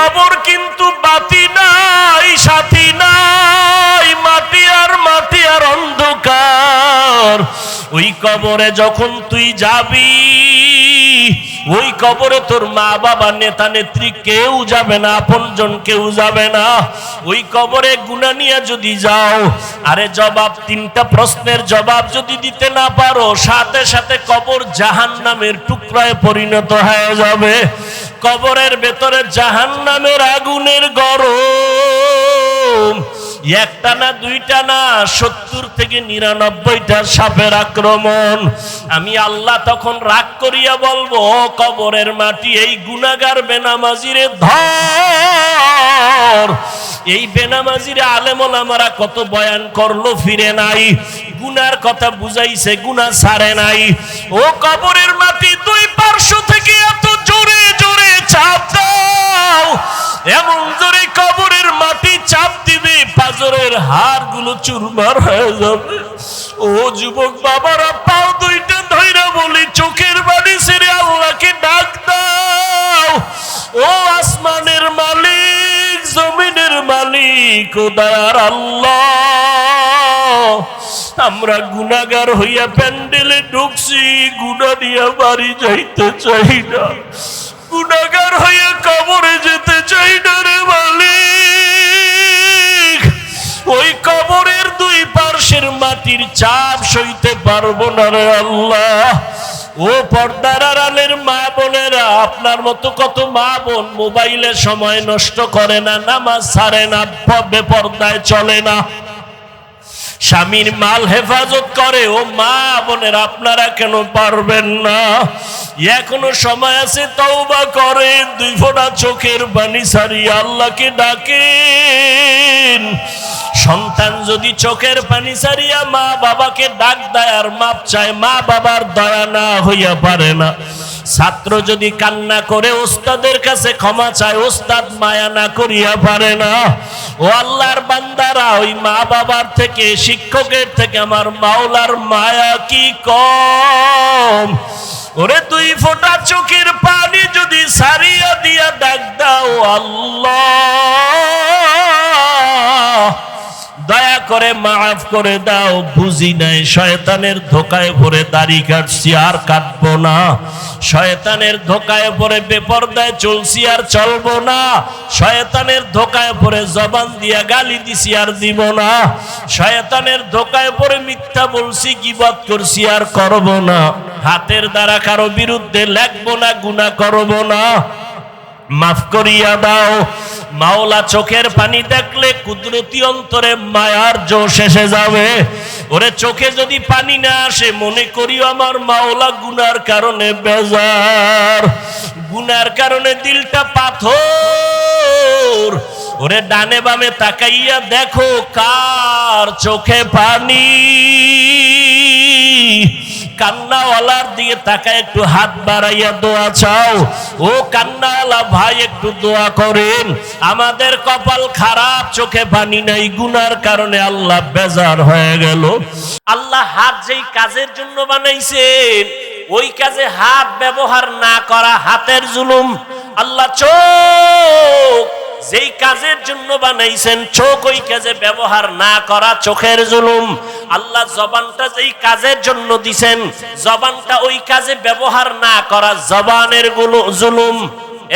কবর কিন্তু বাতি নাই, সাথী নাই, মাটি আর অন্ধকার। ওই কবরে যখন তুই যাবি, ওই কবরে তোর মা বাবা নেতা নেত্রী কেউ যাবে না, আপনজন কেউ যাবে না। ওই কবরে গুনাহ নিয়ে যদি যাও, আরে জবাব, তিনটা প্রশ্নের জবাব যদি দিতে না পারো, সাথে সাথে কবর জাহান্নামের টুকরায় পরিণত হয়ে যাবে। কবরের ভেতরে জাহান্নামের আগুনের গরম, একটা না দুইটা না, 70 থেকে 99টা সাপের আক্রমণ। আমি আল্লাহ তখন রাগ করিয়া বলবো, কবরের মাটি এই গুনাহগার বেনামাজিরে ধর। এই বেনামাজিরে আলেম ওলামারা কত বয়ান করলো, ফিরে নাই, গুনার কথা বুঝাইছে, গুনাহ ছাড়ে নাই। ও কবরের মাটি, দুই পার্শ্ব থেকে এত জোরে জোরে চাপ দাও, এমন জোরে কবরের মাটি চাপ দিবে, পাজরের হাড়গুলো চুরমার হয়ে যাবে। ও যুবক বাবারা, পাও দুইটা ধইরা বলি, চোখের বাড়ি ছেড়ে আল্লাহকে ডাক দাও। ও আসমানের মালিক, জমিনের মালিক, ও দয়ার আল্লাহ, আমরা গুনাহগার হইয়া প্যান্ডেলে ঢুকছি, গুনাহ নিয়ে বাড়ি যাইতে চাই না, গুনাহগার হইয়া কবরে যেতে চাই না রে মালিক। ওই কবরের দুই পার্শ্বের মাটির চাপ সইতে পারবো না রে আল্লাহ। ও পর্দার আড়ালের মা বোনেরা, আপনার মতো কত মা বোন মোবাইলে সময় নষ্ট করে না, নামাজ ছাড়ে না, বেপর্দায় চলে না, স্বামীর মাল হেফাজত করে। ও মা বোনের, আপনারা কেন পারবেন না? এখনো সময় আছে, তওবা করেন, দুই ফোঁটা চোখের পানি ছাড়িয়ে আল্লাহকে ডাকেন। সন্তান যদি চোখের পানি ছাড়িয়া মা বাবাকে ডাক দেয় আর মাপ চায়, মা বাবার দয়া না হইয়া পারে না। ছাত্র যদি কান্না করে ওস্তাদের কাছে ক্ষমা চায়, ওস্তাদ মায়া না করিয়া পারে না। ও আল্লাহর বান্দারা, ওই মা বাবার থেকে, শিক্ষকের থেকে আমার মাওলার মায়া কি কম? ওরে দুই ফোঁটা চোখের পানি যদি সারিয়া দিয়া ডাক দাও, আল্লাহ দয়া করে মাফ করে দাও, বুঝি নাই, শয়তানের ধোকায় পড়ে দাড়ি কাটছি, আর কাটবো না, শয়তানের ধোকায় পড়ে বেপরদায় চলছি, আর চলবো না, শয়তানের ধোকায় পড়ে জবান দিয়া গালি দিছি, আর দিব না, শয়তানের ধোকায় পড়ে মিথ্যা বলছি, গীবত করছি, আর করব না, হাতের দ্বারা কারো বিরুদ্ধে লেখবো না, গুনাহ করব না, মাফ করিয়া দাও। মাওলা চোখের পানি দেখলে কুদরতি অন্তরে মায়ার জোশ এসে যাবে। ওরে চোখে যদি পানি না আসে, মনে করিও আমার মাওলা গুনার কারণে বেজার, গুনার কারণে দিলটা পাথর। ওরে ডানে বামে তাকাইয়া দেখো, কার চোখে পানি? কান্নাওয়ালার দিকে তাকায় একটু হাত বাড়াইয়া দোয়া চাও। ও কান্নাওয়ালা ভাই, একটু দোয়া করেন। আমাদের কপাল খারাপ, চোখে পানি নাই, গুনার কারণে আল্লাহ বেজার হয়ে গেল। আল্লাহ হাত যেই কাজের জন্য বানাইছেন, ওই কাজে হাত ব্যবহার না করা হাতের জুলুম। আল্লাহ চোখ যেই কাজের জন্য বানাইছেন, চোখ ওই কাজে ব্যবহার না করা চোখের জুলুম। আল্লাহ জবানটা যেই কাজের জন্য দিছেন, জবানটা ওই কাজে ব্যবহার না করা জবানের জুলুম।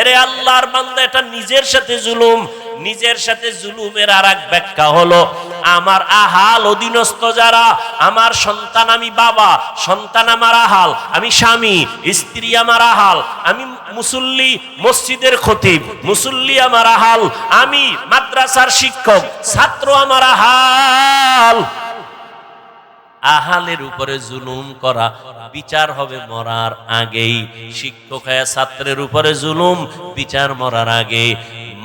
এরে আল্লাহর বান্দা, এটা নিজের সাথে জুলুম। নিজের সাথে জুলুমের আর এক ব্যাখ্যা হলো, আমার আহাল অধীনস্থ যারা, আমার সন্তান আমি বাবা, সন্তান আমার আহাল, আমি স্বামী, স্ত্রী আমার আহাল, আমি মুসল্লি, মসজিদের খতিব, মুসল্লি আমার আহাল, আমি মাদ্রাসার শিক্ষক, ছাত্র আমার আহাল। আহালের উপরে জুলুম করা বিচার হবে মরার আগেই। শিক্ষক হয়ে ছাত্রের উপরে জুলুম, বিচার মরার আগে।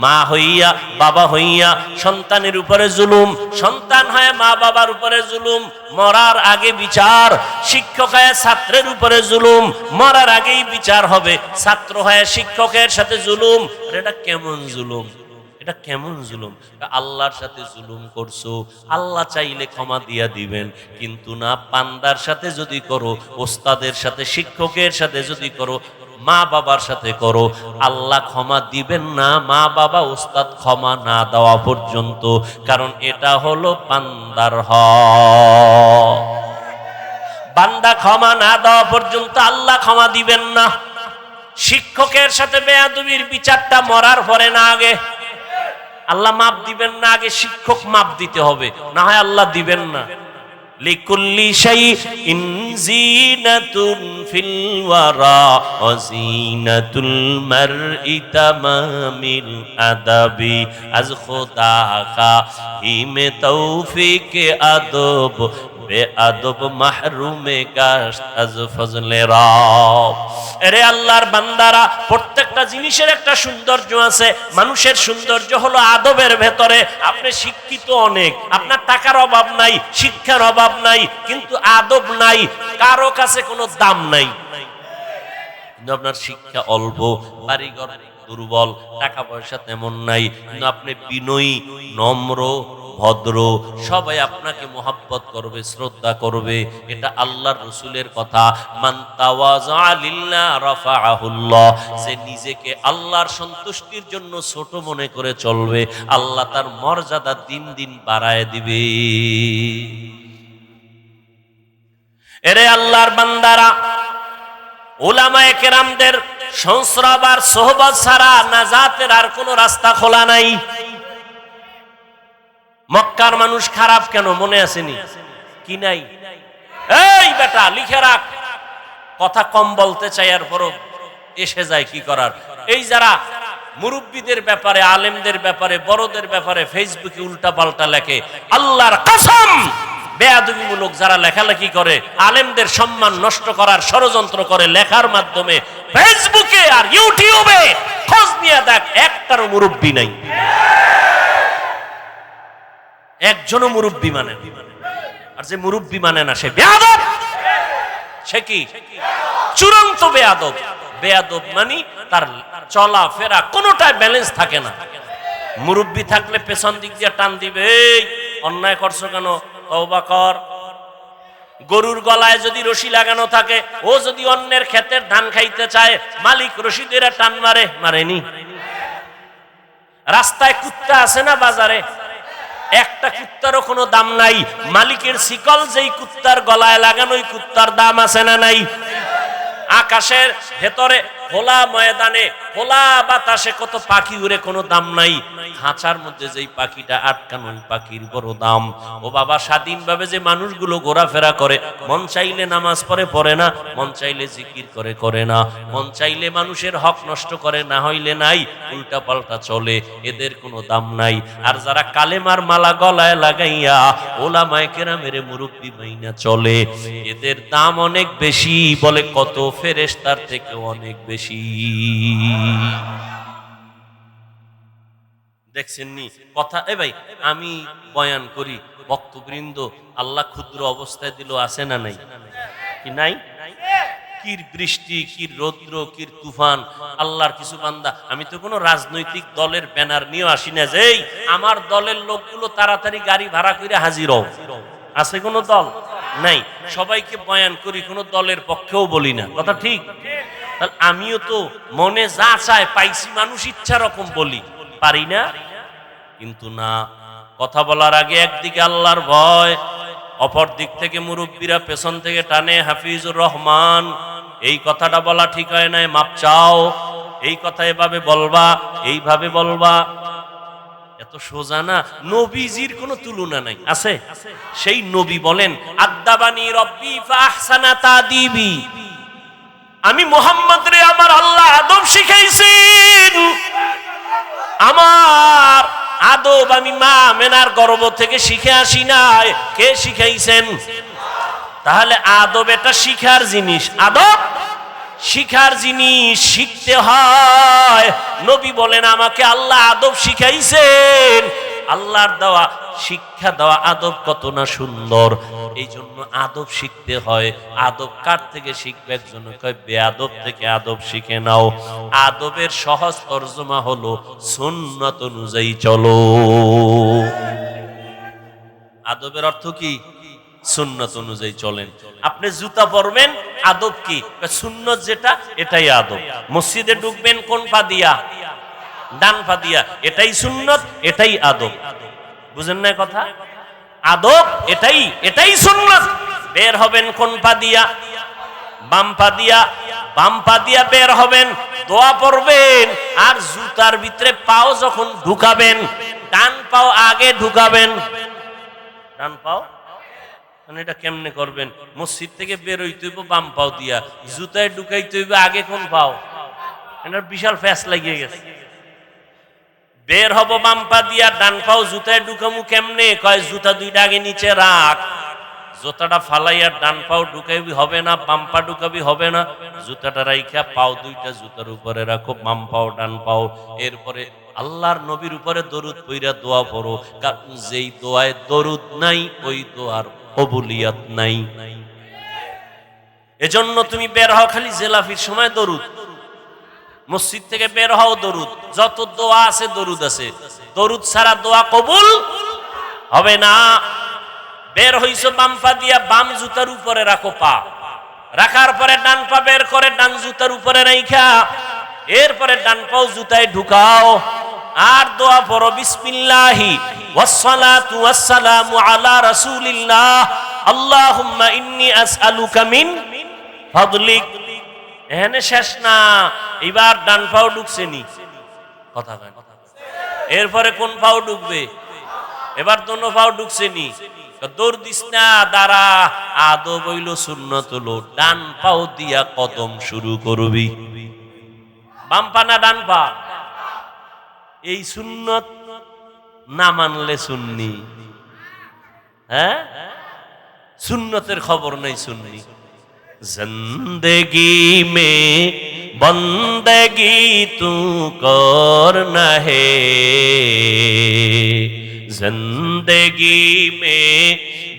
মা হইয়া বাবা হইয়া সন্তানের উপরে জুলুম, সন্তান হয় মা বাবার উপরে জুলুম, মরার আগে বিচার। শিক্ষক হয় ছাত্রের উপরে জুলুম, মরার আগেই বিচার হবে। ছাত্র হয় শিক্ষকের সাথে জুলুম। এটা কেমন জুলুম? এটা কেমন জুলুম? আল্লাহর সাথে জুলুম করছো, আল্লাহ চাইলে ক্ষমা দিয়া দিবেন, কিন্তু না, পান্দার সাথে যদি করো, ওস্তাদের সাথে, শিক্ষকের সাথে যদি করো, মা বাবার সাথে করো। আল্লাহ ক্ষমা দিবেন না মা বাবা উস্তাদ ক্ষমা না দেওয়া পর্যন্ত, কারণ এটা হলো বান্দার হক। বান্দা ক্ষমা না দেওয়া পর্যন্ত আল্লাহ ক্ষমা দিবেন না। শিক্ষকের সাথে বেয়াদবির বিচারটা মরার পরে না, আগে আল্লাহ মাপ দিবেন না, আগে শিক্ষক মাপ দিতে হবে, না হয় আল্লাহ দিবেন না। লিকুল্লি শাইইন জিনাতুন ফিল ওয়ারা ওয়া জিনাতুল মারই তামামিল আদাবি আজ খোদা কা হিমে তৌফিক আদব বেআদব মাহরুমে গাশত আজ ফজলে রব। আরে আল্লাহর বান্দারা, প্রত্যেকটা জিনিসের একটা সৌন্দর্য আছে। মানুষের সৌন্দর্য হলো আদবের ভেতরে। আপনি শিক্ষিত অনেক, আপনার টাকার অভাব নাই, শিক্ষার অভাব নাই, কিন্তু আদব নাই, কারো কাছে কোনো দাম নাই। কিন্তু আপনার শিক্ষা অল্প, বাড়িঘর দুর্বল, টাকা পয়সা তেমন নাই, কিন্তু আপনি বিনয়ী, নম্র, ভদ্র, সবাই আপনাকে মোহাব্বত করবে, শ্রদ্ধা করবে। এটা আল্লাহর রাসূলের কথা, মান তাওয়াযা লিল্লাহ রাফাআহুল্লাহ। যে নিজেকে আল্লাহর সন্তুষ্টির জন্য ছোট মনে করে চলবে, আল্লাহ তার মর্যাদা দিন দিন বাড়ায় দিবে। এরে আল্লাহর বান্দারা, উলামায়ে কেরামদের সংস্রব আর সোহবত ছাড়া নাজাতের আর কোনো রাস্তা খোলা নাই। মক্কার মানুষ খারাপ কেন মনে আসেনি কি? নাই? এই বেটা লিখে রাখ, কথা কম বলতে চাই আর পরও এসে যায়, কি করার। এই যারা মুরব্বীদের ব্যাপারে, আলেমদের ব্যাপারে, বড়দের ব্যাপারে ফেসবুকে উল্টা পাল্টা লেখে, আল্লাহর কসম বেয়াদবিমূলক যারা লেখালেখি করে, আলেমদের সম্মান নষ্ট করার ষড়যন্ত্র করে লেখার মাধ্যমে ফেসবুকে আর ইউটিউবে, খোঁজ নিয়ে দেখ একটারও মুরব্বী নাই, একজনও মুরব্বী মানে। আর যে মুরব্বী মানে না সে বেয়াদব। সে কি? চূড়ান্ত বেয়াদব। বেয়াদব মানে তার চলা ফেরা কোনোটাই ব্যালেন্স থাকে না। মুরব্বী থাকলে পেছন দিক দিয়ে টান দিবে, এই অন্যায় করছো কেন, তওবা কর। গরুর গলায় যদি রশি লাগানো থাকে, ও যদি অন্যের ক্ষেতের ধান খাইতে চায়, মালিক রশি দিয়ে টান মারে, মারেনি? রাস্তায় কুত্তা আছে না বাজারে, একটা কুত্তারও কোনো দাম নাই, মালিকের শিকল যেই কুত্তার গলায় লাগানো ওই কুত্তার দাম আছে না নাই? আকাশের ভেতরে খোলা ময়দানে খোলা বাতাসে কত পাখি উড়ে, কোনো দাম নাই। খাঁচার মধ্যে যেই পাখিটা আটকানো ওই পাখির বড় দাম। ও বাবা, স্বাধীনভাবে যে মানুষগুলো ঘোরাফেরা করে, মন চাইলে নামাজ পড়ে পড়ে না, মন চাইলে জিকির করে করে না, মন চাইলে মানুষের হক নষ্ট করে, না হইলে নাই, উল্টা পাল্টা চলে, এদের কোনো দাম নাই। আর যারা কালেমার মালা গলায় লাগাইয়া ওলামায়ে কেরামের মুরব্বি মাইনা চলে, এদের দাম অনেক বেশি, বলে কত ফেরেশতার থেকে অনেক বেশি। দেখছেন নি কথা? এ ভাই, আমি বয়ান করি, বক্তবৃন্দ আল্লাহ ক্ষুদ্র অবস্থায় দিল, আছে না নাই? কি নাই? কির বৃষ্টি, কির রৌদ্র, কির তুফান। আল্লাহর কিছু বান্দা, আমি তো কোনো রাজনৈতিক দলের ব্যানার নিয়ে আসি না যে এই আমার দলের লোকগুলো তাড়াতাড়ি গাড়ি ভাড়া করে হাজির হও। আছে কোনো দল? নাই। সবাইকে বয়ান করি, কোনো দলের পক্ষেও বলি না, কথা ঠিক? তাহলে আমিও তো মনে যা চায় পাইছি, মানুষ ইচ্ছা রকম বলি, পারি না? কিন্তু না, কথা বলার আগে একদিকে আল্লাহর ভয়, অপর দিক থেকে মুরব্বীরা পেছন থেকে টানে, হাফিজুর রহমান এই কথাটা বলা ঠিক হয় নাই, মাপ চাও, এই কথা এভাবে বলবা, এইভাবে বলবা। এত সোজা না। নবীজির কোনো তুলনা নাই, আছে? সেই নবী বলেন, আদাবানি রব্বি ফাহসানা তাদিবি, আমি মুহাম্মদ রে আমার আল্লাহ আদব শিখাইছেন। আমার আদব আমি মা মেনার গর্ভ থেকে শিখে আসি নাই, কে শিখাইছেন? তাহলে আদব এটা শিখার জিনিস, আদব শিখার জিনিস, শিখতে হয়। নবী বলেন, আমাকে আল্লাহ আদব শিখাইছেন। আল্লাহর দেওয়া শিক্ষা, দেওয়া আদব কত না সুন্দর। এই জন্য আদব শিখতে হয়। আদব কার থেকে শিখবে? একজন কয় বেয়াদব থেকে আদব শিখে নাও। আদবের সহজ তরজমা হলো সুন্নাত অনুযায়ী চলো। আদবের অর্থ কি? সুন্নত অনুযায়ী চলেন। আপনি জুতা পরবেন, আদব কি? সুন্নত যেটা এটাই আদব। মসজিদে ঢুকবেন কোন পা দিয়া? ডান পা দিয়া, এটাই সুন্নত, এটাই আদব। বুঝেন না কথা? আদব এটাই সুন্নত। বের হবেন কোন পা দিয়া? বাম পা দিয়া। বাম পা দিয়া বের হবেন, দোয়া পড়বেন, আর জুতার ভিতরে পাও যখন ঢুকাবেন, ডান পাও আগে ঢুকাবেন। ডান পাও মানে এটা কেমনে করবেন? মসজিদ থেকে বের হইতে হইব বাম পাও দিয়া, জুতায় ঢুকাইতে হইব আগে কোন পাও? এটার বিশাল ফ্যাস লাগিয়ে গেছে। বের হব বাম পা দিয়া, ডান পাও জুতায় ঢুকামু কেমনে? কয় জুতা দুইটা আগে নিচে রাখ, জুতাটা ফালাইয়া ডান পাও ঢুকাইবি হবে না, বাম পা ঢুকাবি হবে না, জুতাটা রাইখা পাও দুইটা জুতার উপরে রাখো, বাম পাও ডান পাও। এরপরে আল্লাহর নবীর উপরে দরুদ পইরা দোয়া পড়ো, কারণ যেই দোয়ায় দরুদ নাই ওই দোয়ার কবুলিয়ত নাই। এজন্য তুমি বের হও খালি জেলাফির সময় দরুদ, মসজিদ থেকে বের হও দরুদ, যত দোয়া আছে দরুদ আছে, দরুদ ছাড়া দোয়া কবুল হবে না। বের হইছো বাম পা দিয়া, বাম জুতার উপরে রাখো পা, রাখার পরে ডান পা বের করে ডান জুতার উপরে রাইখা এরপরে ডান পাও জুতায় ঢুকাও, আর দোয়া পড়ো বিসমিল্লাহি ওয়াসসালাতু ওয়াসসালামু আলা রাসূলিল্লাহ আল্লাহুম্মা ইন্নী আসআলুকা মিন ফাদলিক। এখানে শেষ না, এবার ডান পাও ঢুকছে নি কথা কয়, এরপরে কোন পাও ঢুকবে? এবার দোনো পাও ঢুকছে নি, দৌড় দিস না, দাঁড়া। আদব হইল সুন্নত হলো ডান পাও দিয়া কদম শুরু করবি। বাম পা না ডান পা? এই সুন্নত না মানলে সুন্নি। হ্যাঁ, সুন্নতের খবর নাই সুন্নি। জিंदगी में बंदगी तू करना है, जिंदगी में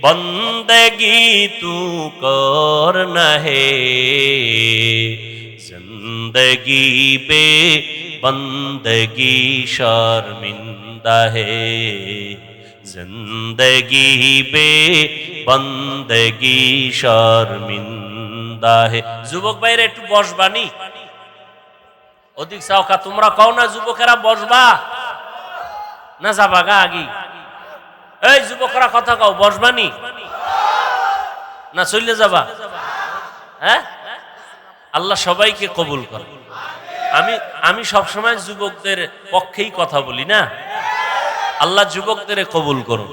बंदगी तू करना है, जिंदगी पे बंदगी शर्मिंदा है, जिंदगी पे बंदगी शर्मिंदा है। যুবক ভাইরা একটু বসবানি, অধিক চাওকা তোমরা কও না যুবকেরা বসবা না যাবা গা আগি? এই যুবকরা কথা কও, বসবানি না চলে যাবা? হ্যাঁ, আল্লাহ সবাইকে কবুল করে। আমি সবসময় যুবকদের পক্ষেই কথা বলি না, আল্লাহ যুবকদের কবুল করুন।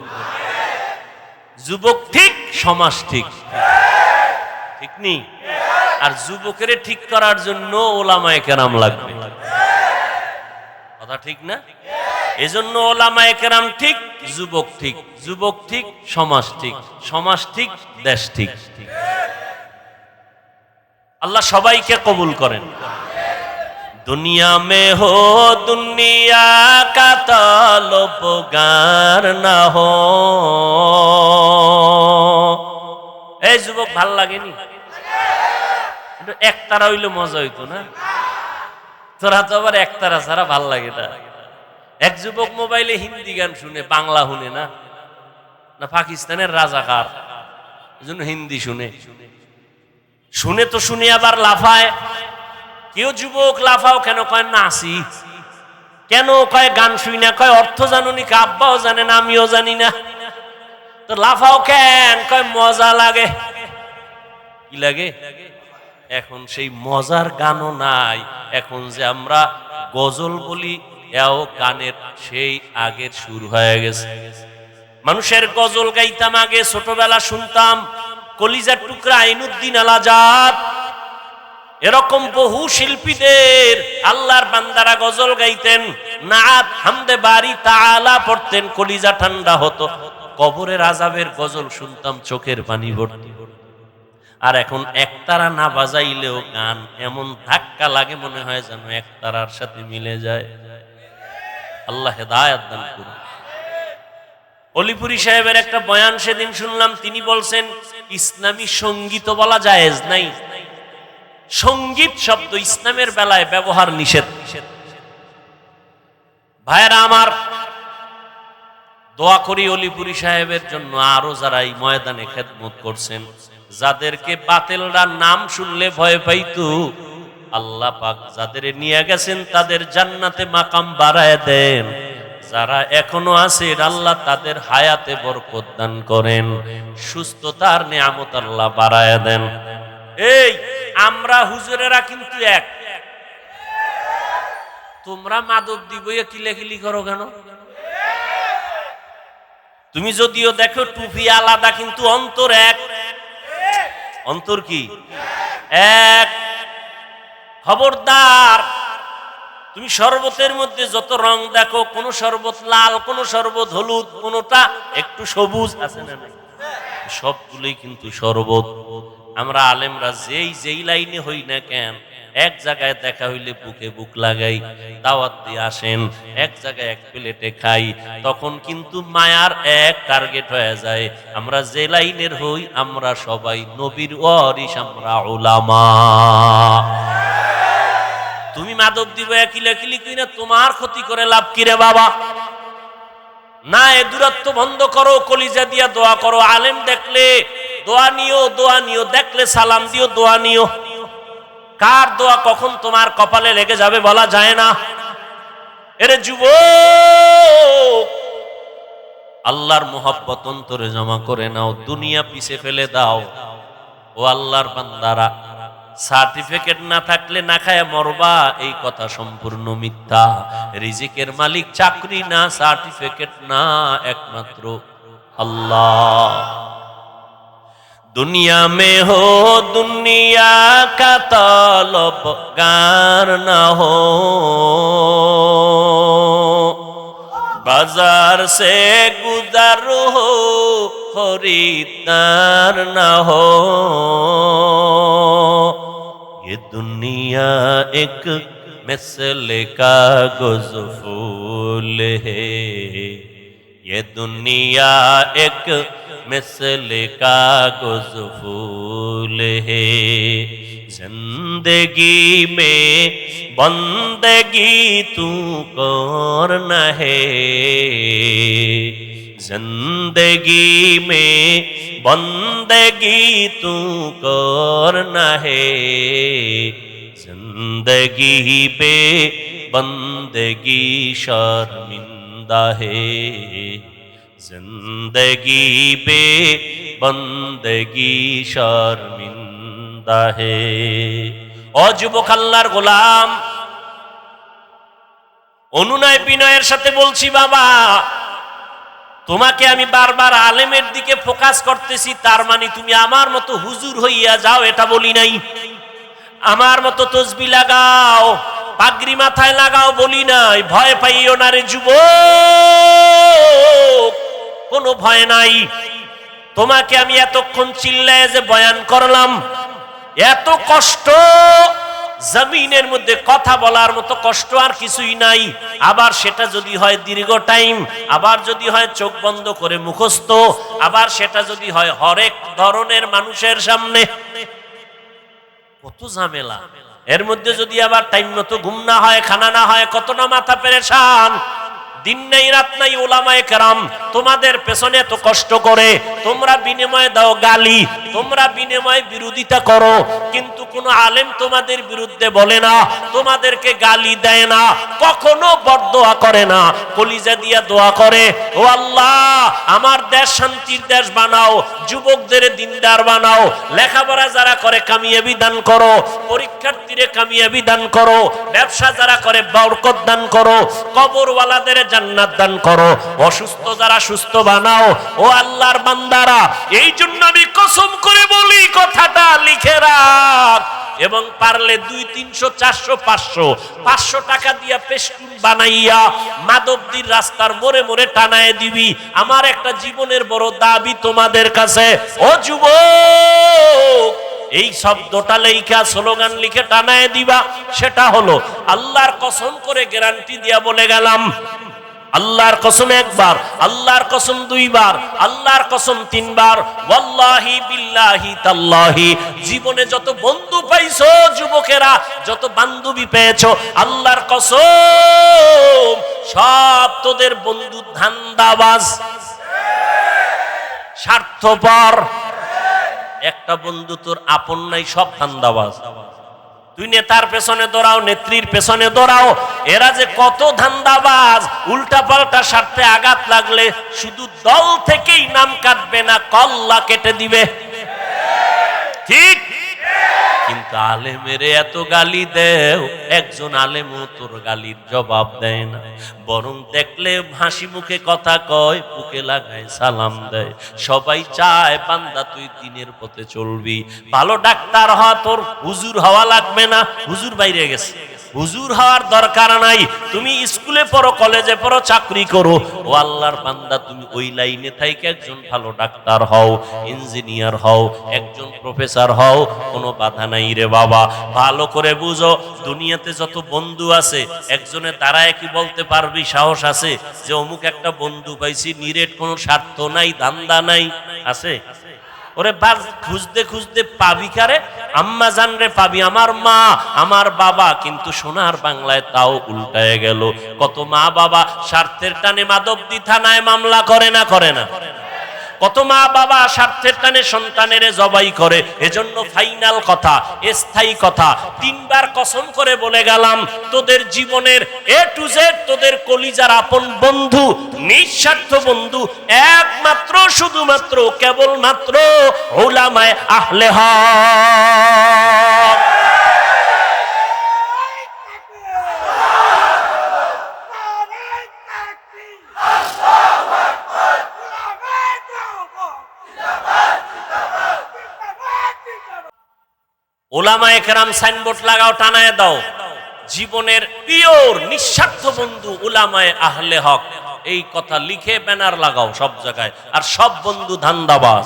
যুবক ঠিক, সমাজ ঠিক, ঠিক নি? আর যুবকের ঠিক করার জন্য ওলামায়ে কেরাম লাগবে, কথা ঠিক না? এজন্য ওলামায়ে কেরাম ঠিক, যুবক ঠিক, যুবক ঠিক, সমাজ ঠিক, সমাজ ঠিক, দেশ ঠিক। আল্লাহ সবাইকে কবুল করেন। दुनिया में हो दुनिया का तलबगार ना हो। এই যুবক ভাল লাগেনি? একতারা হইলে মজা হইতো না? তোরা তো আবার একতারা ছাড়া ভাল লাগে না। এক যুবক মোবাইলে হিন্দি গান শুনে, বাংলা শুনে না, না পাকিস্তানের রাজাকার, এজন্য হিন্দি শুনে। শুনে তো শুনে আবার লাফায়। কেউ যুবক লাফাও কেন? কয় নাচি। কেন? কয় গান শুই না। কয় অর্থ জানুনি, আব্বাও জানে না, আমিও জানি না। তো লাফাও কেন? কয় মজা লাগে। কি লাগে? এখন সেই মজার গানও নাই। এখন যে আমরা গজল বলি, এও গানের সেই আগের সুর হয়ে গেছে। মানুষের গজল গাইতাম আগে, ছোটবেলা শুনতাম কলিজার টুকরা আইনুদ্দিন আল আজাদ, এরকম বহু শিল্পীদের আল্লাহর বান্দারা গজল গাইতেন, নাত হামদে বারি তাআলা পড়তেন, কলিজা ঠান্ডা হতো। কবরের আযাবের গজল শুনতাম, চোখের পানি ভর্তি। আর এখন একতারা না বাজাইলেও গান এমন ধাক্কা লাগে, মনে হয় যেন একতারার সাথে মিলে যায়। আল্লাহ হেদায়েত দান করুন। অলিপুরি সাহেবের একটা বয়ান সেদিন শুনলাম, তিনি বলছেন ইসলামী সঙ্গীত বলা জায়েজ নাই। সঙ্গীত শব্দ ইসলামের বেলায় ব্যবহার নিষেধ। ভাইরা আমার, দোয়া করি অলিপুরি সাহেবের জন্য, আরো যারা এই ময়দানে খেদমত করছেন, যাদেরকে বাতিলরা নাম শুনলে ভয় পাইতো, আল্লাহ পাক যাদের নিয়ে গেছেন তাদের জান্নাতে মাকাম বাড়ায় দেন। যারা এখনো আছেন আল্লাহ তাদের হায়াতে বরকত দান করেন, সুস্থতার নিয়ামত আল্লাহ বাড়ায় দেন। এই আমরা হুজুরেরা কিন্তু এক, তোমরা মাদক দিবইয়া কিলাকিলি করো কেন? তুমি যদিও দেখো টুপি আলাদা কিন্তু অন্তর এক। অন্তর কি এক? খবরদার, তুমি শরবতের মধ্যে যত রং দেখো, কোন শরবত লাল, কোন শরবত হলুদ, কোনটা একটু সবুজ আছে না, সবগুলোই কিন্তু শরবত। আমরা আলেমরা যেই লাইনে হই না কেন, এক জায়গায় দেখা হইলে বুকে বুক লাগাই, দাওয়াত দিয়ে আসেন, এক জায়গায় এক প্লেটে খাই, তখন কিন্তু মায়ার এক টার্গেট হয়ে যায়। আমরা যে লাইনের হই আমরা সবাই নবীর ওয়ারিস, আমরা উলামা। তুমি মাদক দিব কিলাকিলি কইনা তোমার ক্ষতি করে লাভ কি রে বাবা? না, এ দূরত্ব বন্ধ করো, কলিজা দিয়া দোয়া করো। আলেম দেখলে দোয়া নিও, দোয়া নিও, দেখলে সালাম দিও, দোয়া নিও। কার দোয়া কখন তোমার কপালে লেগে যাবে বলা যায় না। এরে যুবক, আল্লাহর মোহাব্বত অন্তরে জমা করে নাও, দুনিয়া পিছে ফেলে দাও। ও আল্লাহর বান্দারা, সার্টিফিকেট না থাকলে না খায় মরবা, এই কথা সম্পূর্ণ মিথ্যা। রিজিকের মালিক চাকরি না, সার্টিফিকেট না, একমাত্র আল্লাহ। दुनिया में हो दुनिया का तलबगार न हो, बाजार से गुजर हो खरीदार न हो। ये दुनिया एक मिसले कागज फूल है, ये दुनिया एक मिसले कागज फूल है। जिंदगी में बंदगी तू करना है, जिंदगी में बंदगी तू करना है। जिंदगी पे बंदगी शर्मिंदा है, जिंदगी पे बंदगी शर्मिंदा है। ও যুবক আল্লাহর গোলাম, অনুনয় বিনয়ের সাথে বলছি বাবা, তোমাকে আমি বারবার আলেমের দিকে ফোকাস করতেছি, তার মানে তুমি আমার মতো হুজুর হইয়া যাও এটা বলি নাই। আমার মতো তসবি লাগাও, পাগড়ি মাথায় লাগাও বলি নাই। ভয় পাইও না রে যুবক, কোনো ভয় নাই। তোমাকে আমি এতক্ষণ চিল্লায় যে বয়ান করলাম, এত কষ্ট জমিনের মধ্যে কথা বলার মতো কষ্ট আর কিছুই নাই। আবার সেটা যদি হয় দীর্ঘ টাইম, আবার যদি হয় চোখ বন্ধ করে মুখস্থ, আবার সেটা যদি হয় হরেক ধরনের মানুষের সামনে, কত ঝামেলা। এর মধ্যে যদি আবার টাইম মতো ঘুম না হয়, খানা না হয়, কতটা মাথা পেরেশান। দিন নাই রাত নাই ওলামায়ে কেরাম তোমাদের পেছনে এত কষ্ট করে, তোমরা বিনিময়ে দাও গালি, তোমরা বিনিময়ে বিরোধিতা করো, কিন্তু কোন আলেম তোমাদের বিরুদ্ধে বলে না, তোমাদেরকে গালি দেয় না, কখনো বরদোয়া করে না, কলিজা দিয়া দোয়া করে, ও আল্লাহ আমার দেশ শান্তির দেশ বানাও, যুবকদের দিনদার বানাও, লেখাপড়া যারা করে কামিয়াবি দান করো, পরীক্ষার্থীরে কামিয়াবি দান করো, ব্যবসা যারা করে বরকত দান করো, কবরওয়ালাদের জান্নাত দান করো, অসুস্থ যারা সুস্থ বানাও। ও আল্লাহর বান্দারা, এই জন্য আমি কসম করে বলি, কথাটা লিখে রাখ, এবং পারলে 200, 300, 400, 500 টাকা দিয়া পেস্টুন বানাইয়া মাধবদীর রাস্তার মোড়ে মোড়ে টানায় দিবি। আমার একটা জীবনের বড় দাবি তোমাদের কাছে, ও যুবক, এই শব্দটা লেখা স্লোগান লিখে টানায় দিবা। সেটা হলো, আল্লাহর কসম করে গ্যারান্টি দিয়া বলে গেলাম, আল্লাহর কসম একবার, আল্লাহর কসম দুইবার, আল্লাহর কসম তিনবার, ওয়াল্লাহি বিল্লাহি তাল্লাহি, জীবনে যত বন্ধু পাইছো যুবকেরা, যত বান্ধবী পেয়েছো, আল্লাহর কসম সব তোদের বন্ধু ধান্দাবাজ, স্বার্থপর। একটা বন্ধু তোর আপন নাই, সব ধান্দাবাজ। তুই নেতার পেছনে দৌড়াও, নেত্রীর পেছনে দৌড়াও, এরা যে কত ধান্দাবাজ, উল্টা পাল্টা স্বার্থে আঘাত লাগলে শুধু দল থেকেই নাম কাটবে না, কল্লা কেটে দিবে, ঠিক? কিন্তু আলেমের এত গালি দেও, একজন আলেমও তোর গালির জবাব দেয় না, বরং দেখলে হাসি মুখে কথা কয়, বুকে লাগায় সালাম দেয়। সবাই চায় বান্দা তুই দিনের পথে চলবি, ভালো ডাক্তার হ, তোর হুজুর হওয়া লাগবে না, হুজুর বাইরে গেছে, হুজুর হওয়ার দরকার নাই, তুমি স্কুলে পড়ো, কলেজে পড়ো, চাকরি করো, ও আল্লাহর বান্দা তুমি ওই লাইনে থাইকে একজন ভালো ডাক্তার হও, ইঞ্জিনিয়ার হও, একজন প্রফেসর হও, কোনো বাধা নাই রে বাবা। ভালো করে বুঝো, দুনিয়াতে যত বন্ধু আছে, একজনে দাঁড়ায় কি বলতে পারবি, সাহস আছে যে অমুক একটা বন্ধু পাইছি, নিরেট কোনো স্বার্থ নাই, ধান্দা নাই, আছে? ওরে বাস খুঁজতে খুঁজতে পাবি কারে? আম্মা জান রে পাবি, আমার মা, আমার বাবা, কিন্তু সোনার বাংলায় তাও উল্টায় গেল। কত মা বাবা স্বার্থের টানে মাধবদী থানায় মামলা করে না, করে না? কত মা বাবা স্বার্থের টানে সন্তানের জবাই করে। এজন্য ফাইনাল কথা, স্থায়ী কথা, তিনবার কসম করে বলে গেলাম, তোদের জীবনের এ টু জেড, তোদের কলিজার আপন বন্ধু, নিঃস্বার্থ বন্ধু, একমাত্র শুধুমাত্র কেবলমাত্র উলামায়ে আহলে হক। ওলামায়ে কেরাম সাইনবোর্ড লাগাও, টানায় দাও, জীবনের পিওর নিঃস্বার্থ বন্ধু উলামায়ে আহলে হক, এই কথা লিখে ব্যানার লাগাও সব জায়গায়। আর সব বন্ধু ধান্দাবাজ,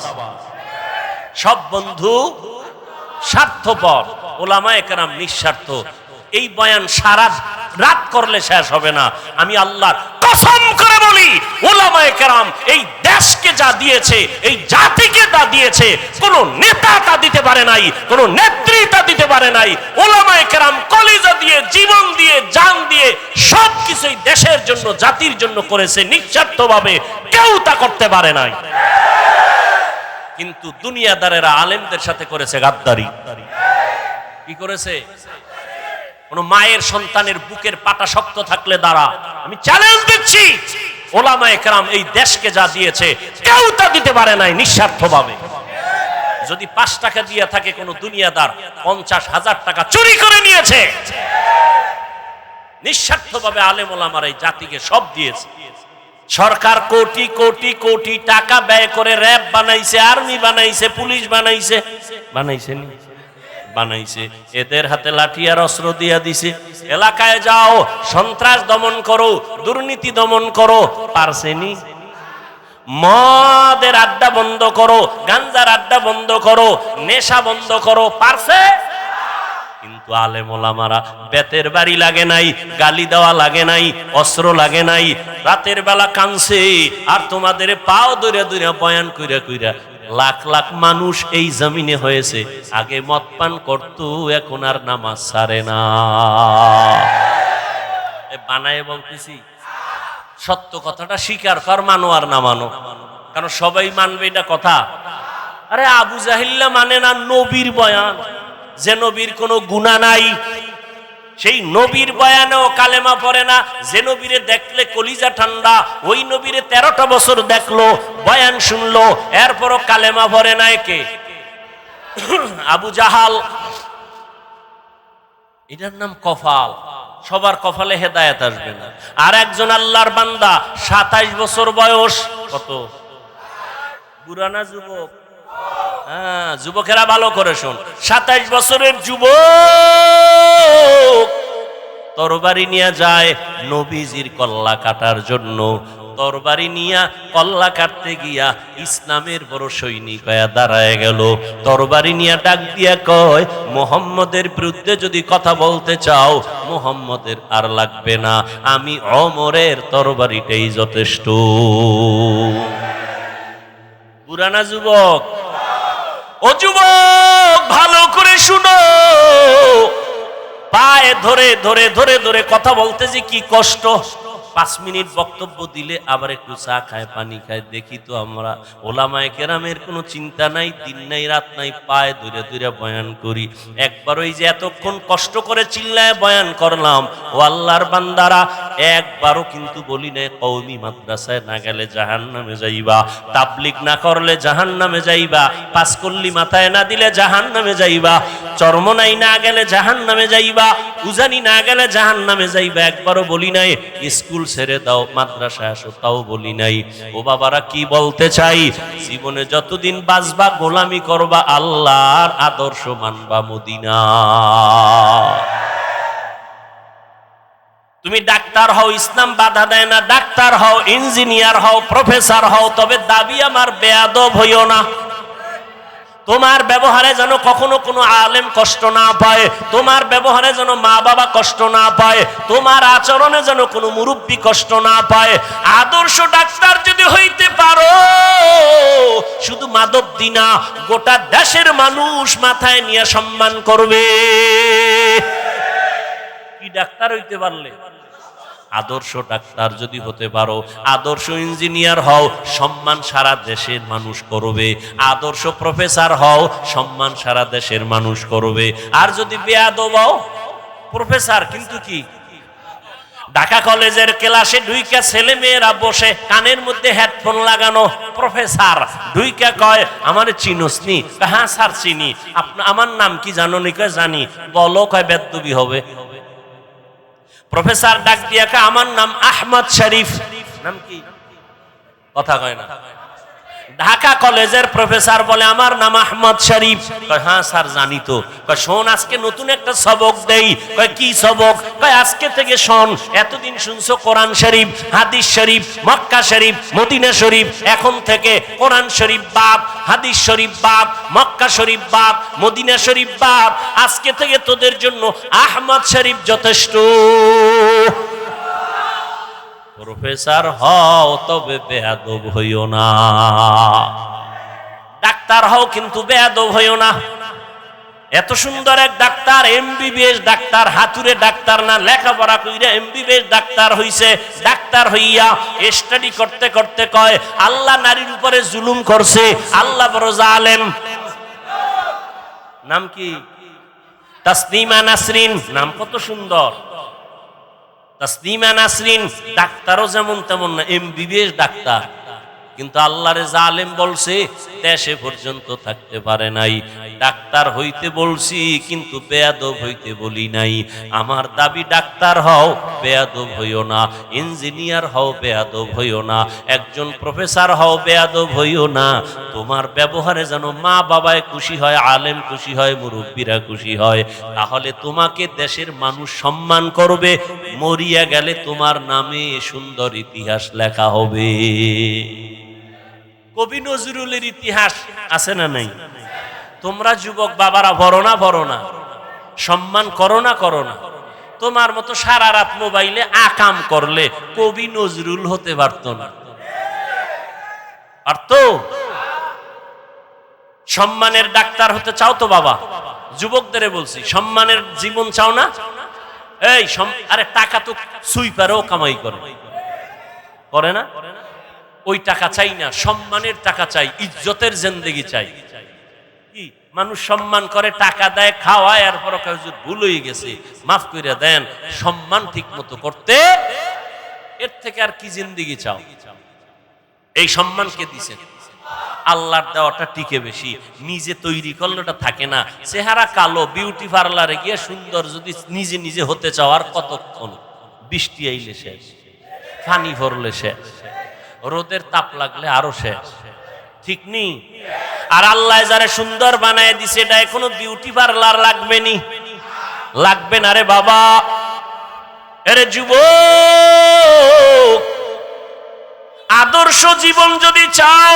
সব বন্ধু স্বার্থপর, ওলামায়ে কেরাম নিঃস্বার্থ। এই বয়ান সারা রাত করলে শেষ হবে না। আমি আল্লাহর কসম করে বলি, উলামায়ে কেরাম এই দেশকে যা দিয়েছে, এই জাতিকে যা দিয়েছে, কোন নেতা তা দিতে পারে নাই, কোন নেত্রী তা দিতে পারে নাই। উলামায়ে কেরাম কলিজা দিয়ে, জীবন দিয়ে, জান দিয়ে সবকিছু দেশের জন্য, জাতির জন্য করেছে নিঃস্বার্থভাবে, কেউ তা করতে পারে নাই। কিন্তু দুনিয়াদারেরা আলেমদের সাথে করেছে গাদ্দারি। কি করেছে? কোন মায়ের সন্তানের বুকের পাটা শক্ত থাকলে দাঁড়া। আমি চ্যালেঞ্জ দিচ্ছি, ওলামায়ে কেরাম এই দেশকে যা দিয়েছে কেউ তা দিতে পারে নাই নিঃস্বার্থভাবে। যদি 5 টাকা দিয়ে থাকে কোন দুনিয়াদার, 50,000 টাকা চুরি করে নিয়েছে। নিঃস্বার্থভাবে আলেম ওলামারা এই জাতিকে সব দিয়েছে। সরকার কোটি কোটি কোটি টাকা ব্যয় করে র‍্যাব বানাইছে, আর্মি বানাইছে, পুলিশ বানাইছে, বানাইছে নি? বানাইছে। এদের হাতে লাঠি আর অস্ত্র দিয়া দিছে, এলাকায় যাও, সন্ত্রাস দমন করো, দুর্নীতি দমন করো, পারছেনি? মদের আড্ডা বন্ধ করো, গাঞ্জার আড্ডা বন্ধ করো, নেশা বন্ধ করো, পারছে? কিন্তু আলেম ওলামারা বেতের বাড়ি লাগে নাই, গালি দেওয়া লাগে নাই, অস্ত্র লাগে নাই, রাতের বেলা কানছে আর তোমাদের পাও দইরা দইরা বয়ান কইরা কইরা। লাখ লাখ মানুষ এই জমিনে হয়েছে, আগে মদ পান করত, এখন আর নামাজ ছাড়ে না। বানায় বলতেছি, সত্য কথাটা স্বীকার কর, মানো আর না মানো, কারণ সবাই মানবে এটা কথা। আরে আবু জাহিল্লা মানে না নবীর বয়ান, যে নবীর কোনো গুনাহ নাই, সেই নবীর বয়ানেও কালেমা পড়ে না। যে নবীরে দেখলে কলিজা ঠান্ডা, ওই নবীরে 13টা বছর দেখলো, বয়ান শুনলো, এরপরও কালেমা পড়ে না। কে? আবু জাহাল। এটার নাম কপাল। সবার কপালে হেদায়েত আসবে না। আর একজন আল্লাহর বান্দা, 27 বছর বয়স, কত বুড়া না যুবক? হ্যাঁ, যুবকেরা ভালো করে শোন, 27 বছরের যুবক তরবারি নিয়ে যায় নবীজির কল্লা কাটার জন্য। তরবারি নিয়া কল্লা কাটতে গিয়া ইসলামের বড় সৈনিক হয়ে দাঁড়ায় গেল। তরবারি নিয়া ডাক দিয়া কয়, মুহাম্মদের বিরুদ্ধে যদি কথা বলতে চাও মুহাম্মদের আর লাগবে না, আমি ওমরের তরবারিটাই যথেষ্ট। বুড়া না যুবক? ও যুবক ভালো করে শুনো, পায়ে ধরে ধরে ধরে ধরে কথা বলতে যে কি কষ্ট। 5 মিনিট বক্তব্য দিলে আবার একটু চা খায়, পানি খায়। দেখি তো আমরা ওলামায়ে কেরামের কোনো চিন্তা নাই, দিন নাই রাত নাই, পায়ে ধরে ধরে বয়ান করি। একবার ওই যে এতক্ষণ কষ্ট করে চিল্লায় বয়ান করলাম, ও আল্লাহর বান্দারা, একবারও কিন্তু বলি নাই কওমি মাদ্রাসায় না গেলে জাহান্নামে যাইবা, তাবলীগ না করলে জাহান্নামে যাইবা, পাঁচকল্লি মাথায় না দিলে জাহান্নামে যাইবা, চরমনাই না গেলে জাহান্নামে যাইবা, উজানি না গেলে জাহান্নামে যাইবা। একবারও বলি নাই স্কুল ছেড়ে দাও মাদ্রাসায় আসো, তাও বলি নাই। ও বাবারা, কি বলতে চাই, জীবনে যতদিন বাঁচবা গোলামি করবা, আল্লাহর আদর্শ মানবা মদিনা। তুমি ডাক্তার হও, ইসলাম বাধা দেয় না, ডাক্তার হও, ইঞ্জিনিয়ার হও, প্রফেসর হও, তবে দাবি আমার বেয়াদব হইও না। তোমার ব্যবহারে যেন কখনো কোনো আলেম কষ্ট না পায়, তোমার ব্যবহারে যেন মা বাবা কষ্ট না পায়, তোমার আচরণে যেন কোনো মুরব্বী কষ্ট না পায়। আদর্শ ডাক্তার যদি হইতে পারো, শুধু মাধবদী না, গোটা দেশের মানুষ মাথায় নিয়ে সম্মান করবে। কি ডাক্তার হইতে পারলে? আদর্শ ডাক্তার যদি হতে পারো, আদর্শ ইঞ্জিনিয়ার হও, সম্মান সারা দেশের মানুষ করবে। আদর্শ প্রফেসর হও, সম্মান সারা দেশের মানুষ করবে। আর যদি বেয়াদব হও, প্রফেসর কিন্তু কি ঢাকা কলেজের ক্লাসে ঢুইকা ছেলে মেয়েরা বসে কানের মধ্যে হেডফোন লাগানো, প্রফেসর ঢুইকা কয় আমারে চিনোস নি? হ্যাঁ স্যার চিনি। আমার নাম কি জানো নি? কয় জানি। বলো। কয় বেদবি হবে। প্রফেসর ডাক দিয়া কয় আমার নাম আহমদ শরীফ। নাম কি? কথা কয় না। ঢাকা কলেজের প্রফেসর বলে আমার নাম আহমদ শরীফ। কয় হ্যাঁ স্যার জানি তো। কয় শোন, আজকে নতুন একটা সবক দেই। কয় কি সবক? কয় আজকে থেকে শোন, এতদিন শুনছো কোরআন শরীফ, হাদিস শরীফ, মক্কা শরীফ, মদিনা শরীফ, এখন থেকে কোরআন শরীফ বাদ, হাদিস শরীফ বাদ, মক্কা শরীফ বাদ, মদিনা শরীফ বাদ। আজকে থেকে তোদের জন্য আহমদ শরীফ যথেষ্ট। প্রফেসর হও, তবে বেয়াদব হইও না। ডাক্তার হও কিন্তু বেয়াদব হইও না। এত সুন্দর এক ডাক্তার, এমবিবিএস ডাক্তার, হাতুড়ে ডাক্তার না, লেখাপড়া কইরা এমবিবিএস ডাক্তার হইছে। ডাক্তার হইয়া স্টাডি করতে করতে কয় আল্লাহ নারীর উপরে জুলুম করছে, আল্লাহ বড় জালেম। নাম কি? তাসনিমা নাসরিন। নাম কত সুন্দর, তাসনিমা নাসরিন। ডাক্তারও যেমন তেমন না, এমবিবিএস ডাক্তার, কিন্তু আল্লাহরে জালেম বলছে, দেশে পর্যন্ত থাকতে পারে নাই। ডাক্তার হইতে বলছি কিন্তু বেয়াদব হইতে বলি নাই। আমার দাবি ডাক্তার হও, বেয়াদব হইও না। ইঞ্জিনিয়ার হও, বেয়াদব হইও না। একজন প্রফেসর হও, বেয়াদব হইও না। তোমার ব্যবহারে যেন মা বাবায় খুশি হয়, আলেম খুশি হয়, মুরব্বীরা খুশি হয়। তাহলে তোমাকে দেশের মানুষ সম্মান করবে। মরিয়া গেলে তোমার নামে সুন্দর ইতিহাস লেখা হবে। কবি নজরুলের ইতিহাস আছে না নাই? তোমরা যুবক বাবারা ভরো না, ভরো না, সম্মান করো না, করো না। তোমার মতো সারা রাত মোবাইলে আকাম করলে কবি নজরুল হতে পারত না? পারত? সম্মানের ডাক্তার হতে চাও তো বাবা? যুবকদের বলছি, সম্মানের জীবন চাও না? এই আরে টাকা তো সুইপারও কামাই করে, করে না? ওই টাকা চাই না, সম্মানের টাকা চাই, ইজ্জতের জিন্দেগি চাই। কি মানুষ সম্মান করে, টাকা দেয়, খাওয়ায়, এরপর ভুল হয়ে গেছে, মাফ করে দেন। সম্মান ঠিক মতো করতে, এর থেকে আর কি জিন্দেগি চাও? এই সম্মান কে দিছে? আল্লাহর দেওয়াটা টিকে বেশি। নিজে তৈরি করলে ওটা থাকে না। চেহারা কালো, বিউটি পার্লারে গিয়ে সুন্দর যদি নিজে নিজে হতে চাও, আর কতক্ষণ? বৃষ্টি আইলে শেষ, পানি ভরলে শেষ, রোদের তাপ লাগলে আরো শেষ, ঠিক নেই? আর আল্লাহ যারা সুন্দর বানায় দিছে, এটা কোনো বিউটি পার্লার লাগবে নি? লাগবে না রে বাবা। আরে যুবক, আদর্শ জীবন যদি চাও,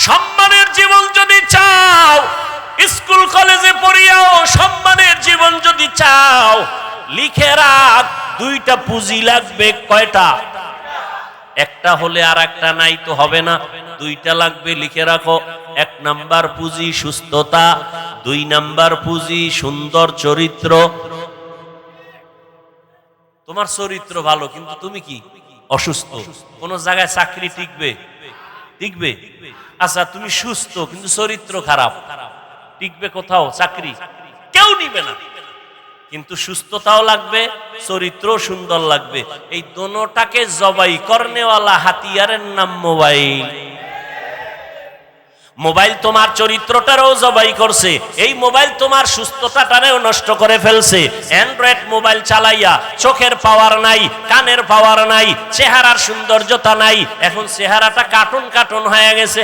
সম্মানের জীবন যদি চাও, স্কুল কলেজে পড়িয়াও সম্মানের জীবন যদি চাও, লিখে রাখ, দুইটা পুঁজি লাগবে। কয়টা? একটা হলে আর একটা নাই তো হবে না, দুইটা লাগবে, লিখে রাখো। 1 নাম্বার পুঁজি সুস্থতা, 2 নাম্বার পুঁজি সুন্দর চরিত্র। তোমার চরিত্র ভালো কিন্তু তুমি কি অসুস্থ, কোন জায়গায় চাকরি টিকবে? টিকবে? আচ্ছা তুমি সুস্থ কিন্তু চরিত্র খারাপ, টিকবে কোথাও চাকরি? কেউ নিবে না। কিন্তু সুস্থতাও লাগবে, চরিত্র সুন্দর লাগবে। এই দোনোটাকে জবাই করনেওয়ালা হাতিয়ারের নাম মোবাইল। মোবাইল তোমার চরিত্রটারও জবাই করছে, এই মোবাইল তোমার সুস্থতাটারেও নষ্ট করে ফেলছে। অ্যান্ড্রয়েড মোবাইল চালাইয়া চোখের পাওয়ার নাই, কানের পাওয়ার নাই, চেহারার সৌন্দর্যতা নাই, এখন চেহারাটা কার্টুন কার্টুন হয়ে গেছে,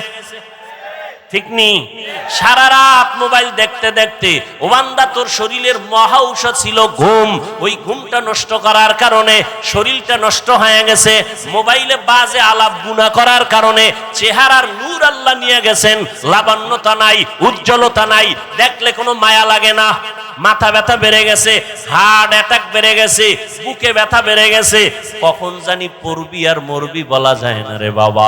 ঠিক নি? সারা রাত মোবাইল দেখতে দেখতে ও বান্দা, তোর শরীরের মহা ঔষধ ছিল ঘুম, ওই ঘুমটা নষ্ট করার কারণে শরীরটা নষ্ট হয়ে গেছে। মোবাইলে বাজে আলাপ গুনাহ করার কারণে চেহারার নূর আল্লাহ নিয়ে গেছেন, লাবণ্যতা নাই, উজ্জ্বলতা নাই, দেখলে কোনো মায়া লাগে না। মাথা ব্যথা বেড়ে গেছে, হার্ট অ্যাটাক বেড়ে গেছে, বুকে ব্যথা বেড়ে গেছে, কখন জানি পড়বি আর মরবি বলা যায় না রে বাবা।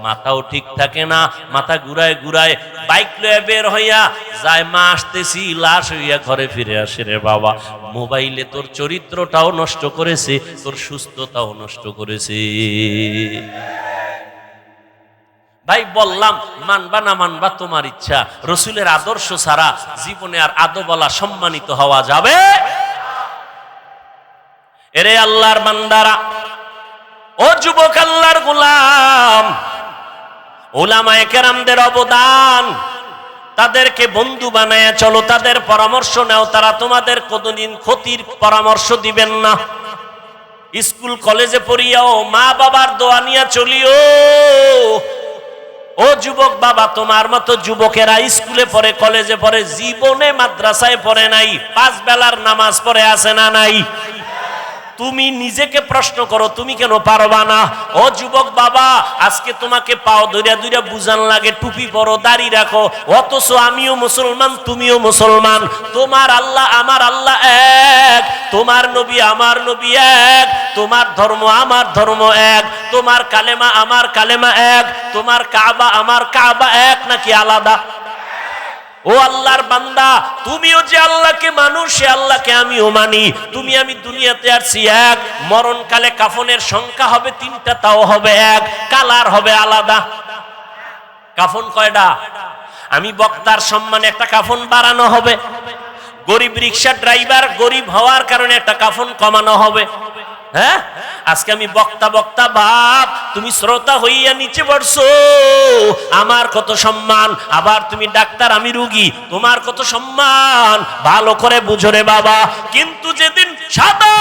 মাথাও ঠিক থাকে না, মাথা ঘুরায় ঘুরায়, বাইক লয়ে বের হইয়া যায়, মা আসতেছি, লাশ হইয়া ঘরে ফিরে আসে রে বাবা। মোবাইলে তোর চরিত্রটাও নষ্ট করেছে, তোর সুস্থতাও নষ্ট করেছে। ভাই বললাম, মানবা না মানবা তোমার ইচ্ছা, রসুলের আদর্শ ছাড়া জীবনে আর আদবলা সম্মানিত হওয়া যাবে। এরে আল্লাহর বান্দারা, ও যুবক আল্লাহর গোলাম, উলামায়ে কেরামদের অবদান, তাদেরকে বন্ধু বানায়া চলো, তাদের পরামর্শ নাও, তারা তোমাদের কোনদিন ক্ষতির পরামর্শ দিবেন না। স্কুল কলেজে পড়িয়াও মা বাবার দোয়া নিয়া চলিও। ও যুবক বাবা, তোমার মতো যুবকেরা স্কুলে পড়ে, কলেজে পড়ে, জীবনে মাদ্রাসায় পড়ে নাই, 5 বেলার নামাজ পড়ে আছে না নাই? তুমি নিজেকে প্রশ্ন করো, তুমি কেন পারবা না? ও যুবক বাবা, আজকে তোমাকে পাও ধইরা ধইরা বুঝান লাগে, টুপি পরো, দাড়ি রাখো, অথচ আমিও মুসলমান, তুমিও মুসলমান, তোমার আল্লাহ আমার আল্লাহ এক, তোমার নবী আমার নবী এক, তোমার ধর্ম আমার ধর্ম এক, তোমার কালেমা আমার কালেমা এক, তোমার কাবা আমার কাবা এক, নাকি আলাদা? ও আল্লাহর বান্দা, তুমিও যে আল্লাহকে মানো, সে আল্লাহকে আমিও মানি। তুমি আমি দুনিয়াতে আসছি এক, মরণকালে কাফনের সংখ্যা হবে 3টা, তাও হবে এক, কালার হবে আলাদা। কাফন কয়টা? আমি বক্তার সম্মানে একটা কাফন বাড়ানো হবে, গরিব রিক্সা ড্রাইভার গরিব হওয়ার কারণে একটা কাফন কমানো হবে। হ্যাঁ, আজকে আমি বক্তা বক্তা ভাব, তুমি শ্রোতা হইয়া নিচে পড়ছো, আমার কত সম্মান। আবার তুমি ডাক্তার, আমি রুগী, তোমার কত সম্মান, ভালো করে বুঝো রে বাবা। কিন্তু যেদিন সাদা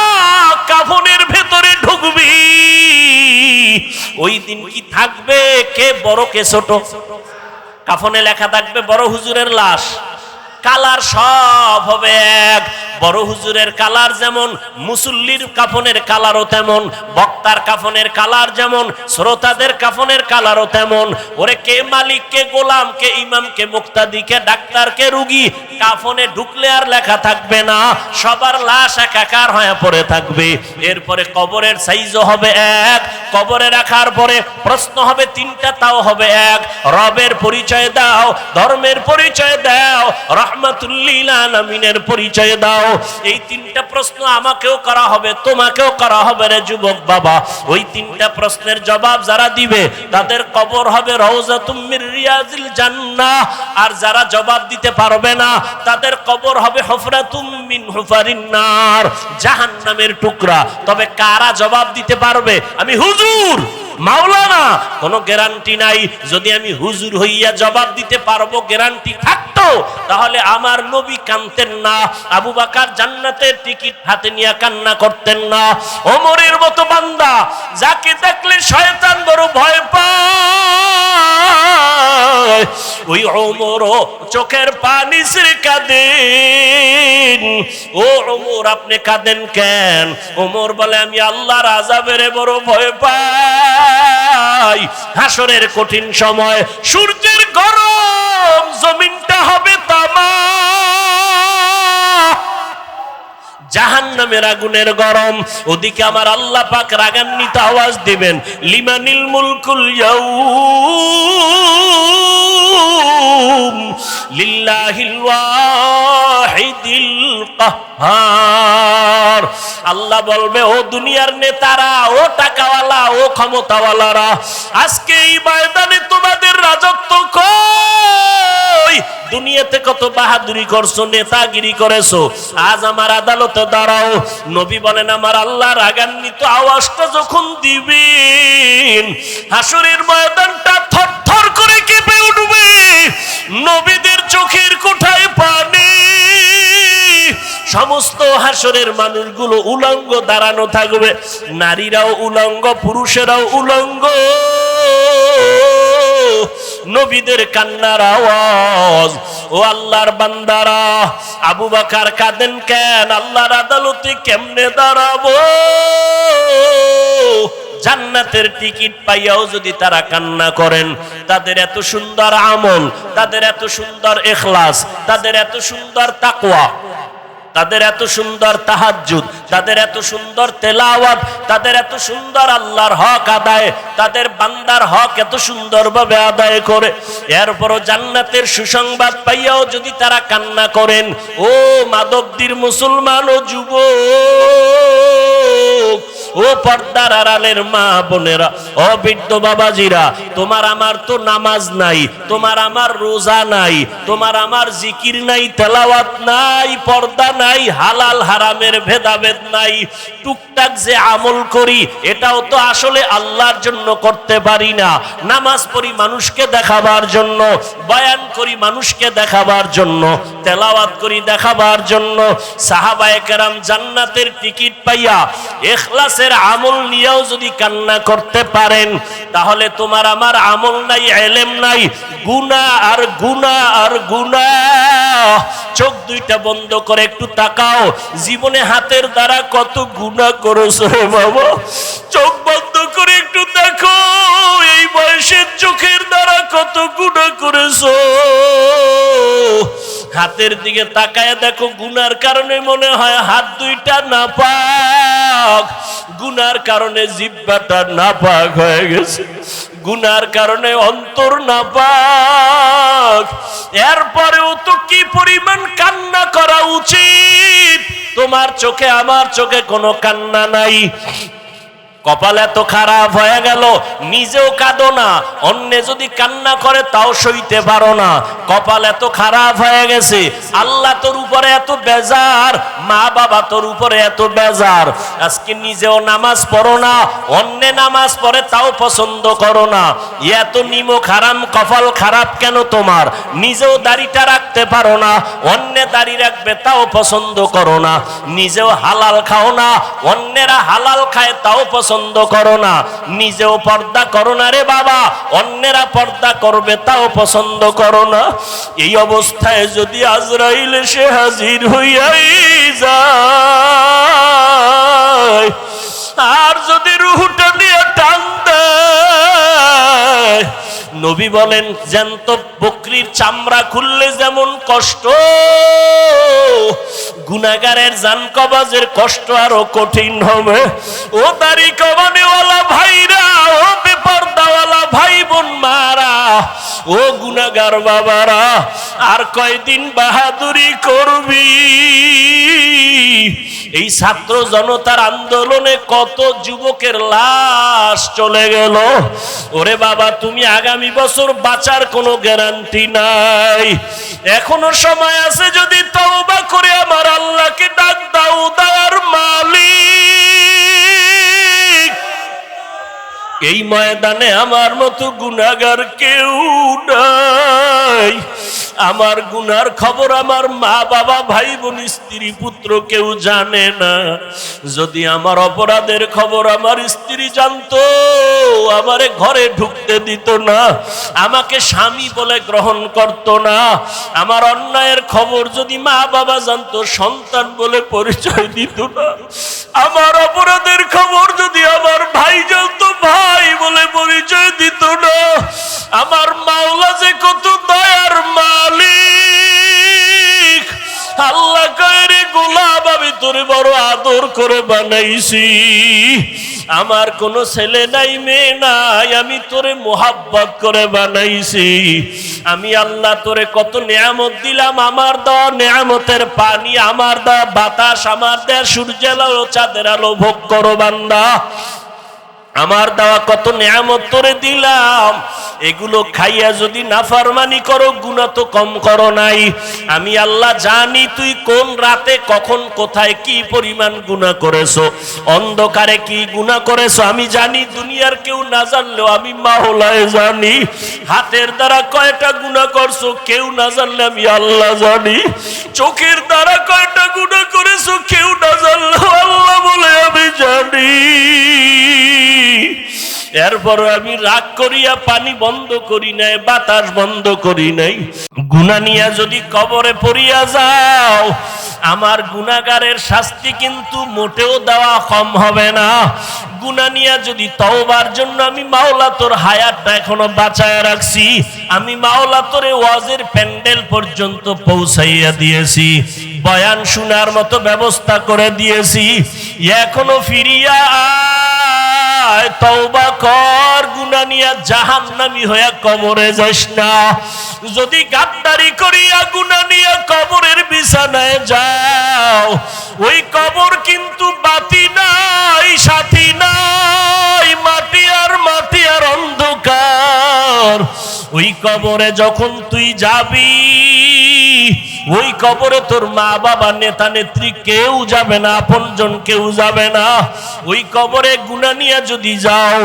কাফনের ভেতরে ঢুকবি, ওই দিন কি থাকবে কে বড় কে ছোট? কাফনে লেখা থাকবে বড় হুজুরের লাশ, কালার সব হবে এক। বড় হুজুরের কালার যেমন, মুসল্লির কাফনের কালারও তেমন, বক্তার কাফনের কালার যেমন, শ্রোতাদের কাফনের কালারও তেমন। ওরে কে মালিক, কে গোলাম, কে ইমাম, কে মুক্তাদি, কে ডাক্তার, কে রুগী, কাফনে ঢুকলে আর লেখা থাকবে না, সবার লাশ একাকার হয়ে পড়ে থাকবে। এরপরে কবরের সাইজও হবে এক, কবরে রাখার পরে প্রশ্ন হবে 3টা, তাও হবে এক। রবের পরিচয় দাও, ধর্মের পরিচয় দাও, রহমাতুল্লিল আলামিনের পরিচয় দাও। এই 3টা প্রশ্ন আমাকেও করা হবে, তোমাকেও করা হবে রে যুবক বাবা। ওই 3টা প্রশ্নের জবাব যারা দিবে, তাদের কবর হবে রওজাতুম মির রিয়াজিল জান্নাহ। আর যারা জবাব দিতে পারবে না, তাদের কবর হবে হুফরাতুম মিন হুফারিন নার, জাহান্নামের টুকরা। তবে কারা জবাব দিতে পারবে? আমি হুজুর, মাওলানা, কোনো গ্যারান্টি নাই। যদি আমি হুজুর হইয়া জবাব দিতে পারবো, গ্যারান্টি থাকতো, তাহলে আমার নবী কাঁদতেন না, আবু বকর জান্নাতের টিকিট হাতে নিয়ে কান্না করতেন না। ওমরের মতো বান্দা, যাকে দেখলে শয়তান বড় ভয় পায়, ওই ওমরও চোখের পানি ছেড়ে কাঁদেন। ও ওমর, আপনি কাঁদেন কেন? ওমর বলে, আমি আল্লাহর আযাবের বড় ভয় পাই। ভাই, হাসরের কঠিন সময় সূর্যের গরম, জমিনটা হবে তামা, জাহান্নামের আগুনের গরম। ওদিকে আমার আল্লাহ পাক রাগান্বিত আওয়াজ দিবেন, লিমানিল মুলকুল ইয়াউম লিল্লাহিল ওয়াহিদিল কাহ্হার। আল্লাহ বলবে, ও দুনিয়ার নেতারা, ও টাকাওয়ালা, ও ক্ষমতাওয়ালারা, আজকে এই ময়দানে তোমাদের রাজত্ব কই? দুনিয়াতে কত বাহাদুরি করছো, নেতাগিরি করেছো, আজ আমার আদালতে দাঁড়াও। নবী বলেন, আমার আল্লাহ রাগান্বিত আওয়াজটা যখন দিবেন, হাসরের ময়দানটা থরথর করে কেঁপে উঠবে, নবীদের চোখের কোঠায় পানি, সমস্ত হাসরের মানুষগুলো উলঙ্গ দাঁড়ানো থাকবে, নারীরাও উলঙ্গ, পুরুষেরাও উলঙ্গ, নবীদের কান্নার আওয়াজ। ও আল্লাহর বান্দারা, আবু বকর কাঁদেন কেন? আল্লাহর আদালতে কেমনে দাঁড়াবো? জান্নাতের টিকিট পাইয়াও যদি তারা কান্না করেন, তাদের এত সুন্দর আমল, তাদের এত সুন্দর ইখলাস, তাদের এত সুন্দর তাকওয়া, তাদের এত সুন্দর তাহাজ্জুদ, তাদের এত সুন্দর তেলাওয়াত, তাদের এত সুন্দর আল্লাহর হক আদায়, তাদের বান্দার হক এত সুন্দরভাবে আদায় করে, এরপরও জান্নাতের সুসংবাদ পাইয়াও যদি তারা কান্না করেন, ও মাদবদীর মুসলমান ও যুবক, ও পর্দার আড়ালের মা বোনেরা, ও বৃদ্ধ বাবাজিরা, তোমার আমার তো নামাজ নাই, তোমার আমার রোজা নাই, তোমার আমার জিকির নাই, তেলাওয়াত নাই, পর্দা নাই, হালাল হারামের ভেদাভেদ নাই, টুকটাক যে আমল করি এটাও তো আসলে আল্লাহর জন্য করতে পারি না। নামাজ পড়ি মানুষকে দেখাবার জন্য, বয়ান করি মানুষকে দেখাবার জন্য, তেলাওয়াত করি দেখাবার জন্য। সাহাবায়ে কেরাম জান্নাতের টিকিট পাইয়া ইখলাসের আমল নিয়েও যদি কান্না করতে পারেন, তাহলে তোমার আমার আমল নাই, ইলম নাই, গুনাহ আর গুনাহ আর গুনাহ। চোখ দুইটা বন্ধ করে একটু তাকাও, জীবনে হাতের দ্বারা কত গুনাহ করেছো রে বাবা। চোখ বন্ধ করে একটু দেখো, এই বয়সের চোখের দ্বারা কত গুনাহ করেছো। হাতের দিকে তাকায় দেখো, গুনার কারণে মনে হয় হাত দুইটা নাপাক, গুনার কারণে জিহ্বাটা নাপাক হয়ে গেছে, গুনার কারণে অন্তর নাপাক। এরপরেও তো কি পরিমাণ কান্না করা উচিত। তোমার চোখে আমার চোখে কোনো কান্না নাই, কপাল এত খারাপ হয়ে গেল, নিজেও কাঁদো না, অন্য যদি কান্না করে তাও সইতে পারো না। কপাল এত খারাপ হয়ে গেছে, আল্লাহ তোর উপরে এত বেজার, মা বাবা তোর উপরে এত বেজার, আজকে নিজেও নামাজ পড়ো না, অন্য নামাজ পড়ে তাও পছন্দ করো না। এত নিমক হারাম কপাল খারাপ কেন তোমার? নিজেও দাড়িটা রাখতে পারো না, অন্য দাড়ি রাখবে তাও পছন্দ করো না। নিজেও হালাল খাও না, অন্যেরা হালাল খায় তাও পছন্দ করো না। নিজেও পর্দা করো না রে বাবা, অন্যেরা পর্দা করবে তাও পছন্দ করো না। এই অবস্থায় যদি আজরাইল এসে হাজির হইয়াই যায়, আর যদি রূহটা নিয়ে টান দেয়, নবী বলেন জ্যান্ত বকরির চামড়া খুললে যেমন কষ্ট, গুনাহগারের জান কবাজের কষ্ট আরো কঠিন হবে। ও দাড়ি কমানেওয়ালা ভাইরা, ও বেপরদাওয়ালা ভাই বোন মারা, ও গুনাহগার বাবারা, আর কয়দিন বাহাদুরি করবি? এই ছাত্র জনতার আন্দোলনে কত যুবকের লাশ চলে গেল। ওরে বাবা, তুমি আগামী বছর বাঁচার কোনো গ্যারান্টি নাই। এখনো সময় আছে, যদি তওবা করে আমার আল্লাহকে ডাক দাও, দাওয়ার মালিক। এই ময়দানে আমার মতো গুনাহগার কেউ নাই। আমার গুনার খবর আমার মা বাবা ভাই বোন স্ত্রী পুত্র কেউ জানে না। যদি আমার অপরাধের খবর আমার স্ত্রী জানতো, আমারে ঘরে ঢুকতে দিত না, আমাকে স্বামী বলে গ্রহণ করত না। আমার অন্যায়ের খবর যদি মা বাবা জানতো, সন্তান বলে পরিচয় দিত না। আমার অপরাধের খবর যদি আমার ভাই জানতো, ভাই বলে পরিচয় দিত যে কত দয়ার মালিক। আল্লাহ কয় রে গোলাম, আমি তোরে বড় আদর করে বানাইছি। আমার কোনো ছেলে নাই, মেয়ে নাই, আমি তোরে মোহাব্বত করে বানাইছি। আমি আল্লাহ তোরে কত নিয়ামত দিলাম। আমার দেওয়া নিয়ামতের পানি, আমার দেওয়া বাতাস, আমার দেওয়া সূর্যের আলো, চাঁদের আলো ভোগ করো বান্দা। আমার দেওয়া কত নিয়ামত তোরে দিলাম, এগুলো খাইয়া যদি নাফরমানি করো, গুনাহ তো কম করো নাই। আমি আল্লাহ জানি তুই কোন রাতে কখন কোথায় কি পরিমাণ গুনাহ করেছো, অন্ধকারে কি গুনাহ করেছো আমি জানি। দুনিয়ার কেউ না জানলেও আমি মাওলায় জানি। হাতের দ্বারা কয়টা গুনাহ করছো কেউ না জানলে আমি আল্লাহ জানি। চোখের দ্বারা কয়টা গুনাহ করেছো কেউ না জানলেও আল্লাহ বলে আমি জানি। এরপর আমি রাগ করিয়া পানি বন্ধ করি নাই, বাতাস বন্ধ করি নাই। গুনাহ নিয়া যদি কবরে পড়িয়া যাও, আমার গুনাহগারের শাস্তি কিন্তু মোটেও দেওয়া কম হবে না। গুনাহ নিয়া যদি তওবার জন্য আমি মাওলা তোর হায়াতটা এখনো বাঁচায় রাখছি, আমি মাওলা তোরে ওয়াজের প্যান্ডেল পর্যন্ত পৌঁছাইয়া দিয়েছি, বয়ান শোনার মতো ব্যবস্থা করে দিয়েছি। এখনো ফিরিয়া তওবা কর, গুনাহ নিয়া জাহান্নামী হইয়া কবরে যাস না। যদি গাদ্দারি করিয়া গুনাহ নিয়া কবরের বিছানায় যাও, ওই কবর কিন্তু বাতি নাই, সাথী নাই, মাটি আর মাটি আর অন্ধকার। ওই কবরে যখন তুই যাবি, ওই কবরে তোর মা বাবা নেতা নেত্রী কেউ যাবে না, আপনজন কেউ যাবে না। ওই কবরে গুনাহ নিয়ে যদি যাও,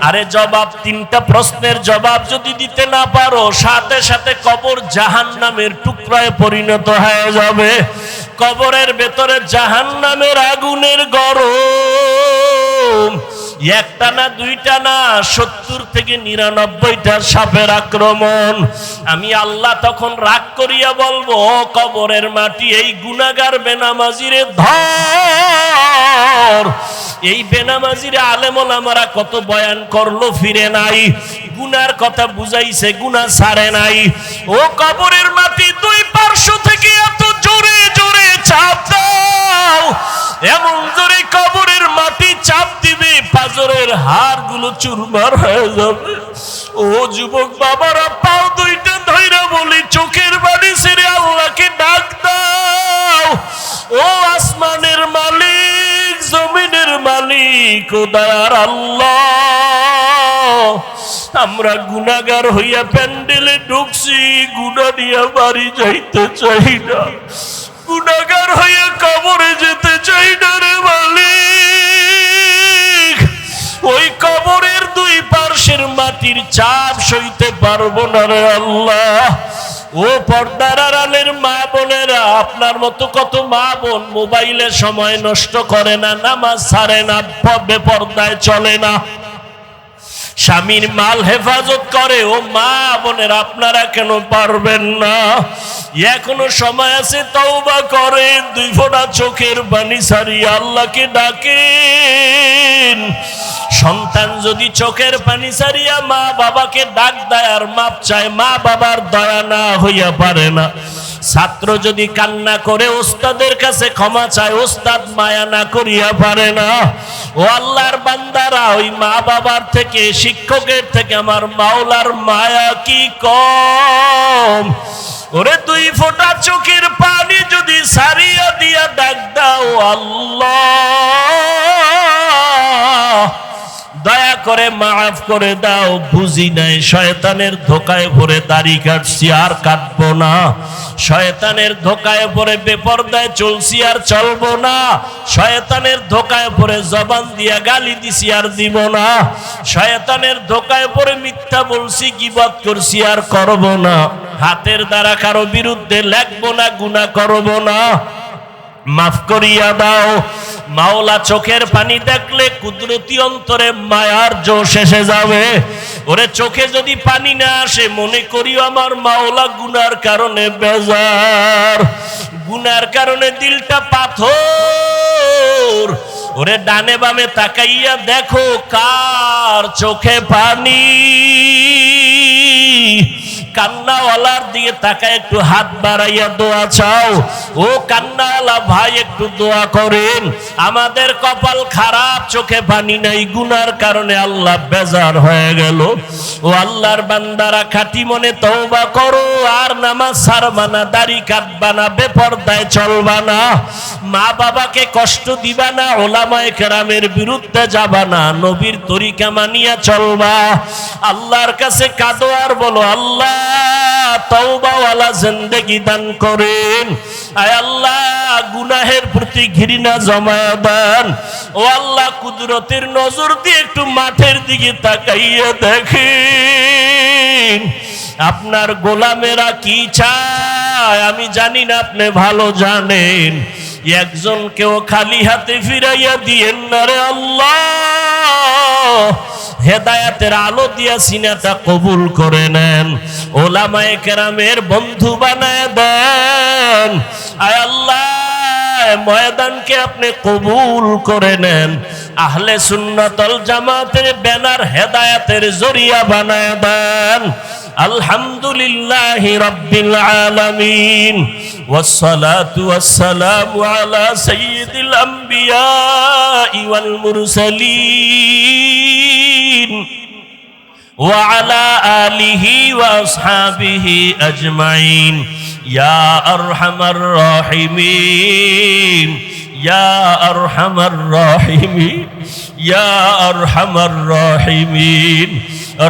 আরে জবাব, তিনটা প্রশ্নের জবাব যদি দিতে না পারো, সাথে সাথে কবর জাহান্নামের টুকরায় পরিণত হয়ে যাবে। কবরের ভেতরে জাহান্নামের আগুনের গরম, একটা না দুইটা না, 70 থেকে 99টা সাপের আক্রমণ। আমি আল্লাহ তখন রাগ করিয়া বলবো, কবরের মাটি এই গুনাহগার বেনামাজিরে ধর। এই বেনামাজিরে আলেম ওলামারা কত বয়ান করলো, ফিরে নাই, গুনার কথা বুঝাইছে, গুনাহ ছাড়ে নাই। ও কবরের মাটি, দুই পার্শ্ব থেকে এত জোরে জোরে চাপ দাও, এমন জোরে কবরের মাটি চাপ দিবে পাজরের হাড়গুলো চুরমার হয়ে যাবে। ও যুবক বাবারা, পাও দুইটা ধইরা বলি, চোখের বাড়ি ছেড়ে আল্লাহকে ডাক দাও। ও আসমানের মালিক, জমিনের মালিক, ও দয়ার আল্লাহ, আমরা গুনাহগার হইয়া প্যান্ডেলে ঢুকছি, গুনাহ নিয়ে বাড়ি যাইতে চাই না, গুনাহগার হইয়া কবরে যেতে চাই না রে মালিক। ওই কবরের দুই পার্শ্বের মাটির চাপ সইতে পারবো না রে আল্লাহ। ও পর্দার আড়ালের মা বোনেরা, আপনার মতো কত মা বোন মোবাইলে সময় নষ্ট করে না, নামাজ ছাড়ে না, বেপর্দায় চলে না, স্বামীর মাল হেফাজত করে। ও মা বোনের, আপনারা কেন পারবেন না? এখনো সময় আছে, তওবা করেন, দুই ফোঁটা চোখের পানি ছাড়িয়ে আল্লাহকে ডাকেন। সন্তান যদি চোখের পানি ছাড়িয়া মা বাবাকে ডাক দেয় আর মাপ চায়, মা বাবার দয়া না হইয়া পারে না। ছাত্র যদি কান্না করে ওস্তাদের কাছে ক্ষমা চায়, ওস্তাদ মায়া না করিয়া পারে না। ও আল্লাহর বান্দারা, ওই মা বাবার থেকে, শিক্ষকের থেকে আমার মাওলার মায়া কি কম? ওরে দুই ফোঁটা চোখের পানি যদি সারিয়া দিয়া ডাক দাও, আল্লাহ দয়া করে মাফ করে দাও, বুঝি নাই, শয়তানের ধোকায় পড়ে দাড়ি কাটছি আর কাটবো না, শয়তানের ধোকায় পড়ে বেপরদায় চলছি আর চলবো না, শয়তানের ধোকায় পড়ে জবান দিয়া গালি দিছি আর দিব না, শয়তানের ধোকায় পড়ে মিথ্যা বলছি, গীবত করছি আর করব না, হাতের দ্বারা কারো বিরুদ্ধে লেখবো না, গুনাহ করব না, মাফ করিয়া দাও। মাওলা চোখের পানি দেখলে কুদরতি অন্তরে মায়ার জোশ এসে যাবে। ওরে চোখে যদি পানি না আসে, মনে করিও আমার মাওলা গুনার কারণে বেজার, গুনার কারণে দিলটা পাথর। ওরে ডানে বামে তাকাইয়া দেখো কার চোখে পানি, কান্নাওয়ালার দিকে তাকায় একটু হাত বাড়াইয়া দোয়া চাও। ও কান্নাওয়ালা ভাই একটু দোয়া করেন। আমাদের কপাল খারাপ, চোখে পানি নাই, গুনার কারণে আল্লাহ বেজার হয়ে গেল। ও আল্লাহর বান্দারা, খাঁটি মনে তওবা করো, আর নামাজ ছাড়বা না, দাড়ি কাটবা না, বেপরদায় চলবা না, মা বাবাকে কষ্ট দিবা না, ওলামায়ে কেরামের বিরুদ্ধে যাবা না, নবীর তরিকা মানিয়া চলবা। আল্লাহর কাছে কাঁদো আর বলো, আল্লাহ তওবাওয়ালা জিন্দেগি দান করেন। আয় আল্লাহ, গুনাহের প্রতি ঘৃণা জমায়া দেন। ও আল্লাহ, কুদরতের নজর দিয়ে একটু মাঠের দিকে তাকাইয়া দেখেন আপনার গোলামেরা কি চায়। আমি জানি না, আপনি ভালো জানেন। একজনকেও খালি হাতে ফিরাইয়া দিয়েন না রে আল্লাহ। হেদায়াতের আলো দিয়া সিনাটা কবুল করে নেন, ওলামায়ে কেরামের বন্ধু বানায় দেন। আয় আল্লাহ, ময়দানকে আপনি কবুল করে নেন। আহলে সুন্নাতুল জামাতের ব্যানার হেদায়াতের জরিয়া বানায় দেন। আলহামদুলিল্লাহি রাব্বিল আলামিন, والصلاة والسلام على سيد الأنبياء والمرسلين وعلى آله وأصحابه أجمعين يا أرحم الراحمين يا أرحم الراحمين يا أرحم الراحمين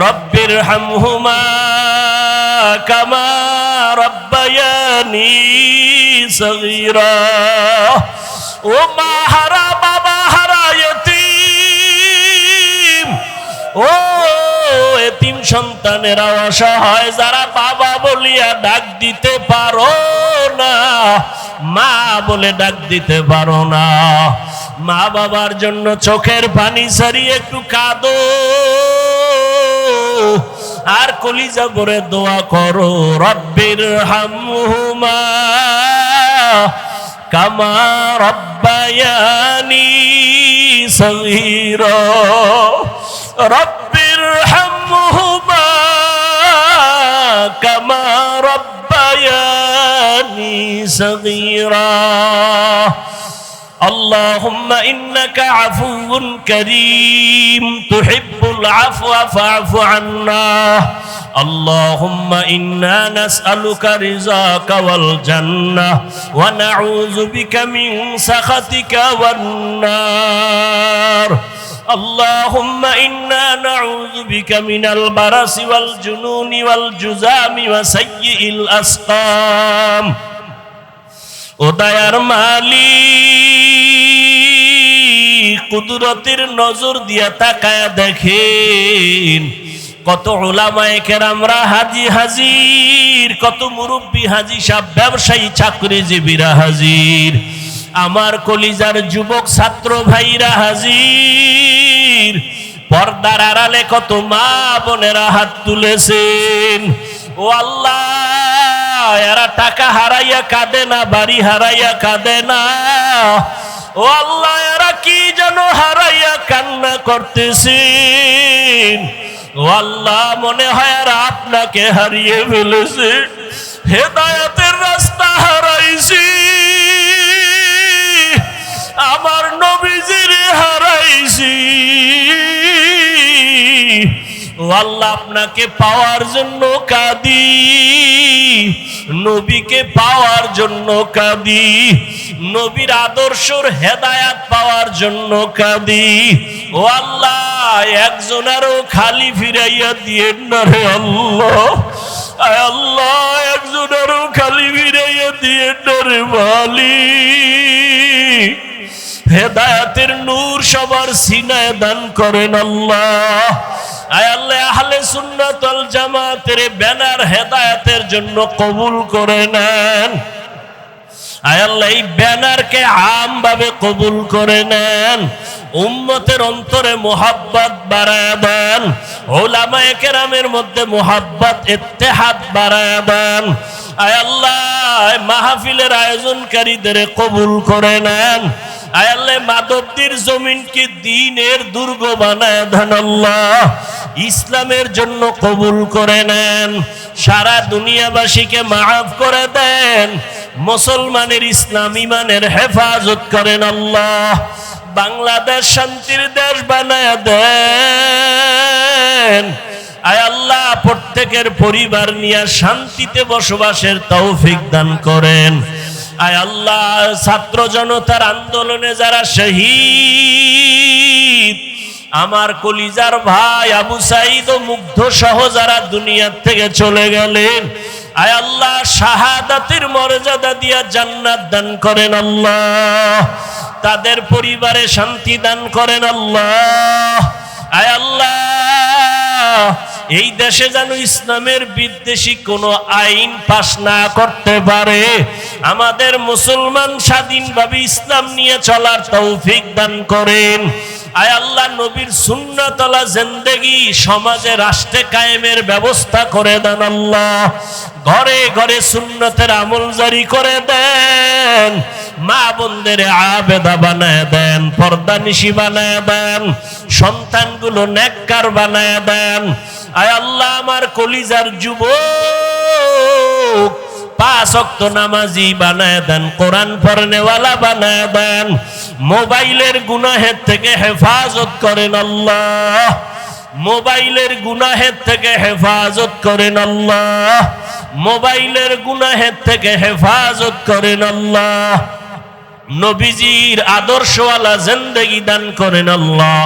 رب ارحمهما كما ربياني صغيرا ও মা হারা বাবা হারা ইতিম, ও এতিম সন্তানেরা অসহায়, যারা বাবা বলিয়া ডাক দিতে পারো না, মা বলে ডাক দিতে পারো না, মা বাবার জন্য চোখের পানি ছাড়িয়ে একটু কাঁদো আর কলিজা ভরে দোয়া করো। রব্বির হামহুমা কামা রব্বায়ানি সগীরা রব্বির হামহুমা কামা রব্বায়ানি সগীরা। اللهم إنك عفو كريم تحب العفو فاعف عنا. اللهم إنا نسألك رضاك والجنة ونعوذ بك من سخطك والنار. اللهم إنا نعوذ بك من البرص والجنون والجذام وسيء الأسقام. ও দয়ার মালিক, কুদরতের নজর দিয়া তাকায়া দেখেন কত উলামায়ে কেরামরা হাজি হাজির, কত মুরব্বী হাজি সাহেব, ব্যবসায়ী চাকরিজীবীরা হাজির, আমার কলিজার যুবক ছাত্র ভাইরা হাজির, পর্দার আড়ালে কত মা বোনেরা হাত তুলেছেন। ও আল্লাহ, এরা টাকা হারাইয়া কাঁদে না, বাড়ি হারাইয়া কাঁদে না। ও আল্লাহ, এরা কি যেন হারাইয়া কান্না করতেছেন। ও আল্লাহ, মনে হয় এরা আপনাকে হারিয়ে ফেলেছে, হেদায়েতের রাস্তা হারাইছি, আমার নবীজির হারাইছি। ও আল্লাহ, আপনাকে পাওয়ার জন্য কাঁদি, নবীকে পাওয়ার জন্য কাঁদি, নবীর আদর্শর হেদায়াত পাওয়ার জন্য কাঁদি। ও আল্লাহ, একজনেরও খালি ফিরাইয়া দিয়েন না রে আল্লাহ। আয় আল্লাহ, একজনেরও খালি ফিরাইয়া দিয়েন না রে মালিক। হেদায়াতের নূর সবার সিনায় দান করেন আল্লাহ। আয় আল্লাহ, আহলে সুন্নাত ওয়াল জামাতের ব্যানার হেদায়েতের জন্য কবুল করে নেন। আয় আল্লাহ, এই ব্যানারকে আমভাবে কবুল করে নেন, উম্মতের অন্তরে মুহাব্বত বাড়ায় দেন, উলামায়ে কেরামের মধ্যে মুহাব্বত ইত্তেহাদ বাড়ায় দেন। আয় আল্লাহ, মাহফিলের আয়োজনকারীদের কবুল করে নেন। আয় আল্লাহ, মাধবদীর জমিনকে দ্বীনের দুর্গ বানায় দেন আল্লাহ। ইসলামের জন্য কবুল করে নেন, সারা দুনিয়াবাসীকে মাফ করে দেন, মুসলমানের ইসলাম ইমানের হেফাজত করেন আল্লাহ। বাংলাদেশ শান্তির দেশ বানায় দেন। আয় আল্লাহ, প্রত্যেকের পরিবার নিয়ে শান্তিতে বসবাসের তৌফিক দান করেন। আয় আল্লাহ, ছাত্র জনতার আন্দোলনে যারা শহীদ, আমার কলিজার ভাই আবু সাঈদ ও মুগ্ধ সহ যারা দুনিয়ার থেকে চলে গেলেন, আয় আল্লাহ শাহাদাতের মর্যাদা দিয়া জান্নাত দান করেন আল্লাহ, তাদের পরিবারে শান্তি দান করেন আল্লাহ। আয় আল্লাহ, এই দেশে যেন ইসলামের বিদ্বেষী কোনো আইন পাশ না করতে পারে, আমাদের মুসলমান স্বাধীনভাবে ইসলাম নিয়ে চলার তৌফিক দান করেন। আয় আল্লাহ, নবীর সুন্নাতওয়ালা জিন্দেগি সমাজে রাষ্ট্রে কায়েমের ব্যবস্থা করে দেন আল্লাহ, ঘরে ঘরে সুন্নতের আমল জারি করে দেন, মা বোনদের আবেদা বানায় দেন, পর্দানিশী বানায় দেন, সন্তানগুলো নেককার বানায় দেন। আয় আল্লাহ, আমার কলিজার যুবক 5 ওয়াক্ত নামাজি বানায় দেন, কোরআন পড়নেওয়ালা বানায় দেন, মোবাইলের গুনাহের থেকে হেফাজত করেন আল্লাহ, মোবাইলের গুনাহের থেকে হেফাজত করেন আল্লাহ, মোবাইলের গুনাহের থেকে হেফাজত করেন আল্লাহ। নবীজির আদর্শওয়ালা জিন্দেগি দান করেন আল্লাহ।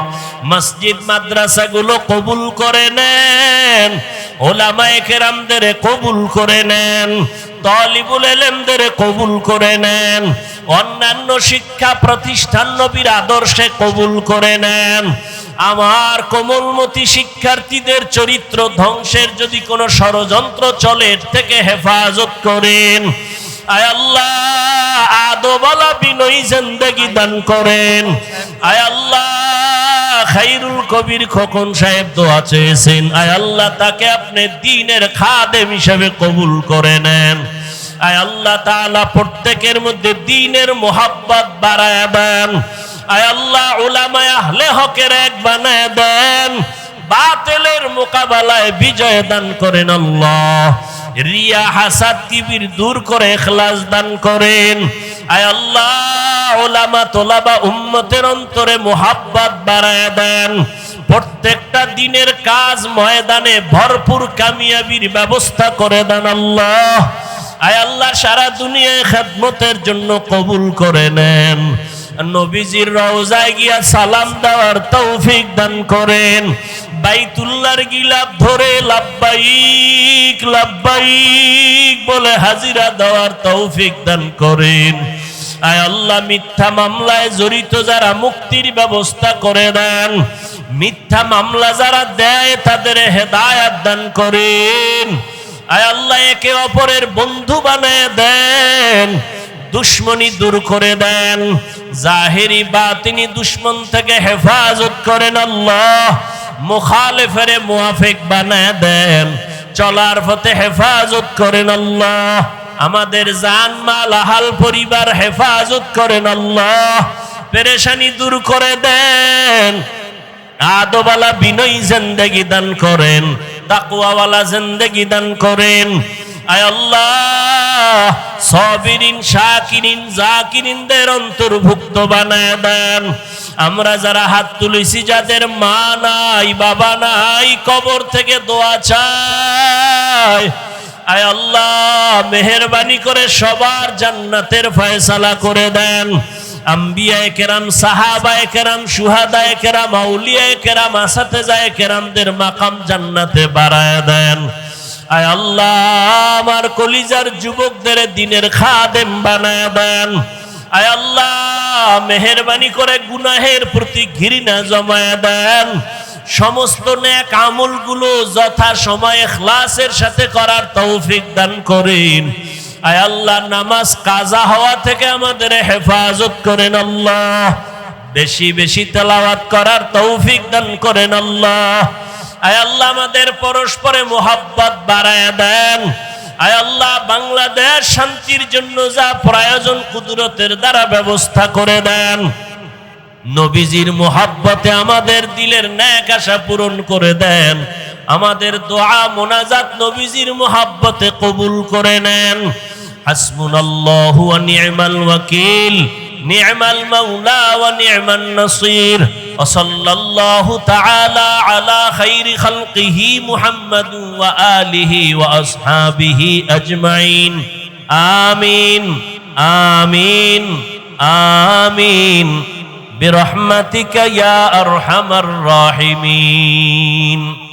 মসজিদ মাদ্রাসাগুলো কবুল করে নেন, ওলামায়ে কেরামদের কবুল করে নেন, তালিবুল ইলমদের কবুল করে নেন, অন্যান্য শিক্ষা প্রতিষ্ঠান নবীর আদর্শে কবুল করে নেন। আমার কোমলমতি শিক্ষার্থীদের চরিত্র ধ্বংসের যদি কোনো ষড়যন্ত্র চলে, এর থেকে হেফাজত করেন। আয় আল্লাহ, আদবওয়ালা বিনয়ী জিন্দেগি দান করেন। আয় আল্লাহ, খায়রুল কবির খোকন সাহেব দোয়া চেয়েছেন, আয় আল্লাহ তাকে আপনি দ্বীনের খাদেম হিসেবে কবুল করে নেন। আয় আল্লাহ তাআলা প্রত্যেকের মধ্যে দ্বীনের মোহাব্বত বাড়ায় দেন। আয় আল্লাহ, উলামায়ে আহলে হকের এক বানায় দেন, বাতিলের মোকাবেলায় বিজয় দান করেন আল্লাহ। রিয়া হাসাদ কিবির দূর করে ইখলাস দান করেন। আয় আল্লাহ, উলামা তোলাবা উম্মতের অন্তরে মোহাব্বত বাড়ায় দেন। প্রত্যেকটা দিনের কাজ ময়দানে ভরপুর কামিয়াবির ব্যবস্থা করে দেন আল্লাহ। আয় আল্লাহ, সারা দুনিয়ায় খেদমতের জন্য কবুল করে নেন। নবীজির রওজায় গিয়া সালাম দেওয়ার তৌফিক দান করেন। বাইতুল্লাহর গিলাফ ধরে লাব্বাইক লাব্বাইক বলে হাজিরা দেওয়ার তৌফিক দান করেন। আয় আল্লাহ, মিথ্যা মামলায় জড়িত যারা মুক্তির ব্যবস্থা করে দেন, মিথ্যা মামলা যারা দেয় তাদের হেদায়েত দান করেন। আয় আল্লাহ, একে অপরের বন্ধু বানায় দেন, দুশ্মনী দূর করে দেন, জাহেরি বাতিনি দুশ্মন থেকে হেফাজত করেন আল্লাহ। মুখালিফের মুআফিক বানায় দেন, চলার পথে হেফাজত করেন আল্লাহ। আমাদের জান মাল আহাল পরিবার হেফাজত করেন আল্লাহ, পেরেশানি দূর করে দেন। আদবওয়ালা বিনয়ী জিন্দেগি দান করেন, তাকওয়াওয়ালা জিন্দেগি দান করেন। আয় আল্লাহ, সাবিরিন শাকিরিন জাকিরিনদের অন্তর্ভুক্ত বানায় দেন। আমরা যারা হাত তুলেছি, যাদের মা নাই বাবা নাই, কবর থেকে দোয়া চাই, আয় আল্লাহ মেহেরবানি করে সবার জান্নাতের ফয়সালা করে দেন। আম্বিয়ায়ে কেরাম, সাহাবায়ে কেরাম, শুহাদায়ে কেরাম, আউলিয়ায়ে কেরাম, আসাতেজায়ে কেরামদের মাকাম জান্নাতে বাড়ায় দেন। আয় আল্লাহ, আমার কলিজার যুবকদের দ্বীনের খাদেম বানায় দেন। আয় আল্লাহ, মেহেরবানি করে গুনাহের প্রতি ঘৃণা জমায় দেন। সমস্ত নেক আমলগুলো যথা সময়ে ইখলাসের সাথে করার তৌফিক দান করেন। আয় আল্লাহ, নামাজ কাজা হওয়া থেকে আমাদের হেফাজত করেন আল্লাহ। বেশি বেশি তেলাওয়াত করার তৌফিক দান করেন আল্লাহ। আয় আল্লাহ, আমাদের পরস্পরে মোহাব্বত বাড়ায় দেন। আয় আল্লাহ, বাংলাদেশ শান্তির জন্য যা প্রয়োজন কুদরতের দ্বারা ব্যবস্থা করে দেন। নবীজির মোহাব্বতে আমাদের দিলের ন্যাক আশা পূরণ করে দেন। আমাদের দোয়া মোনাজাত নবীজির মোহাব্বতে কবুল করে নেন। হাসবুনাল্লাহু ওয়া নি'মাল ওয়াকিল, নি'মাল মাওলা ওয়া নি'মান নাসির। ওয়া সাল্লাল্লাহু তাআলা আলা খাইরি খালকিহি মুহাম্মাদ ওয়া আলিহি ওয়া আসহাবিহি আজমাইন। আমিন আমিন আমিন বিরহমাতিকা ইয়া আরহামার রাহিমিন।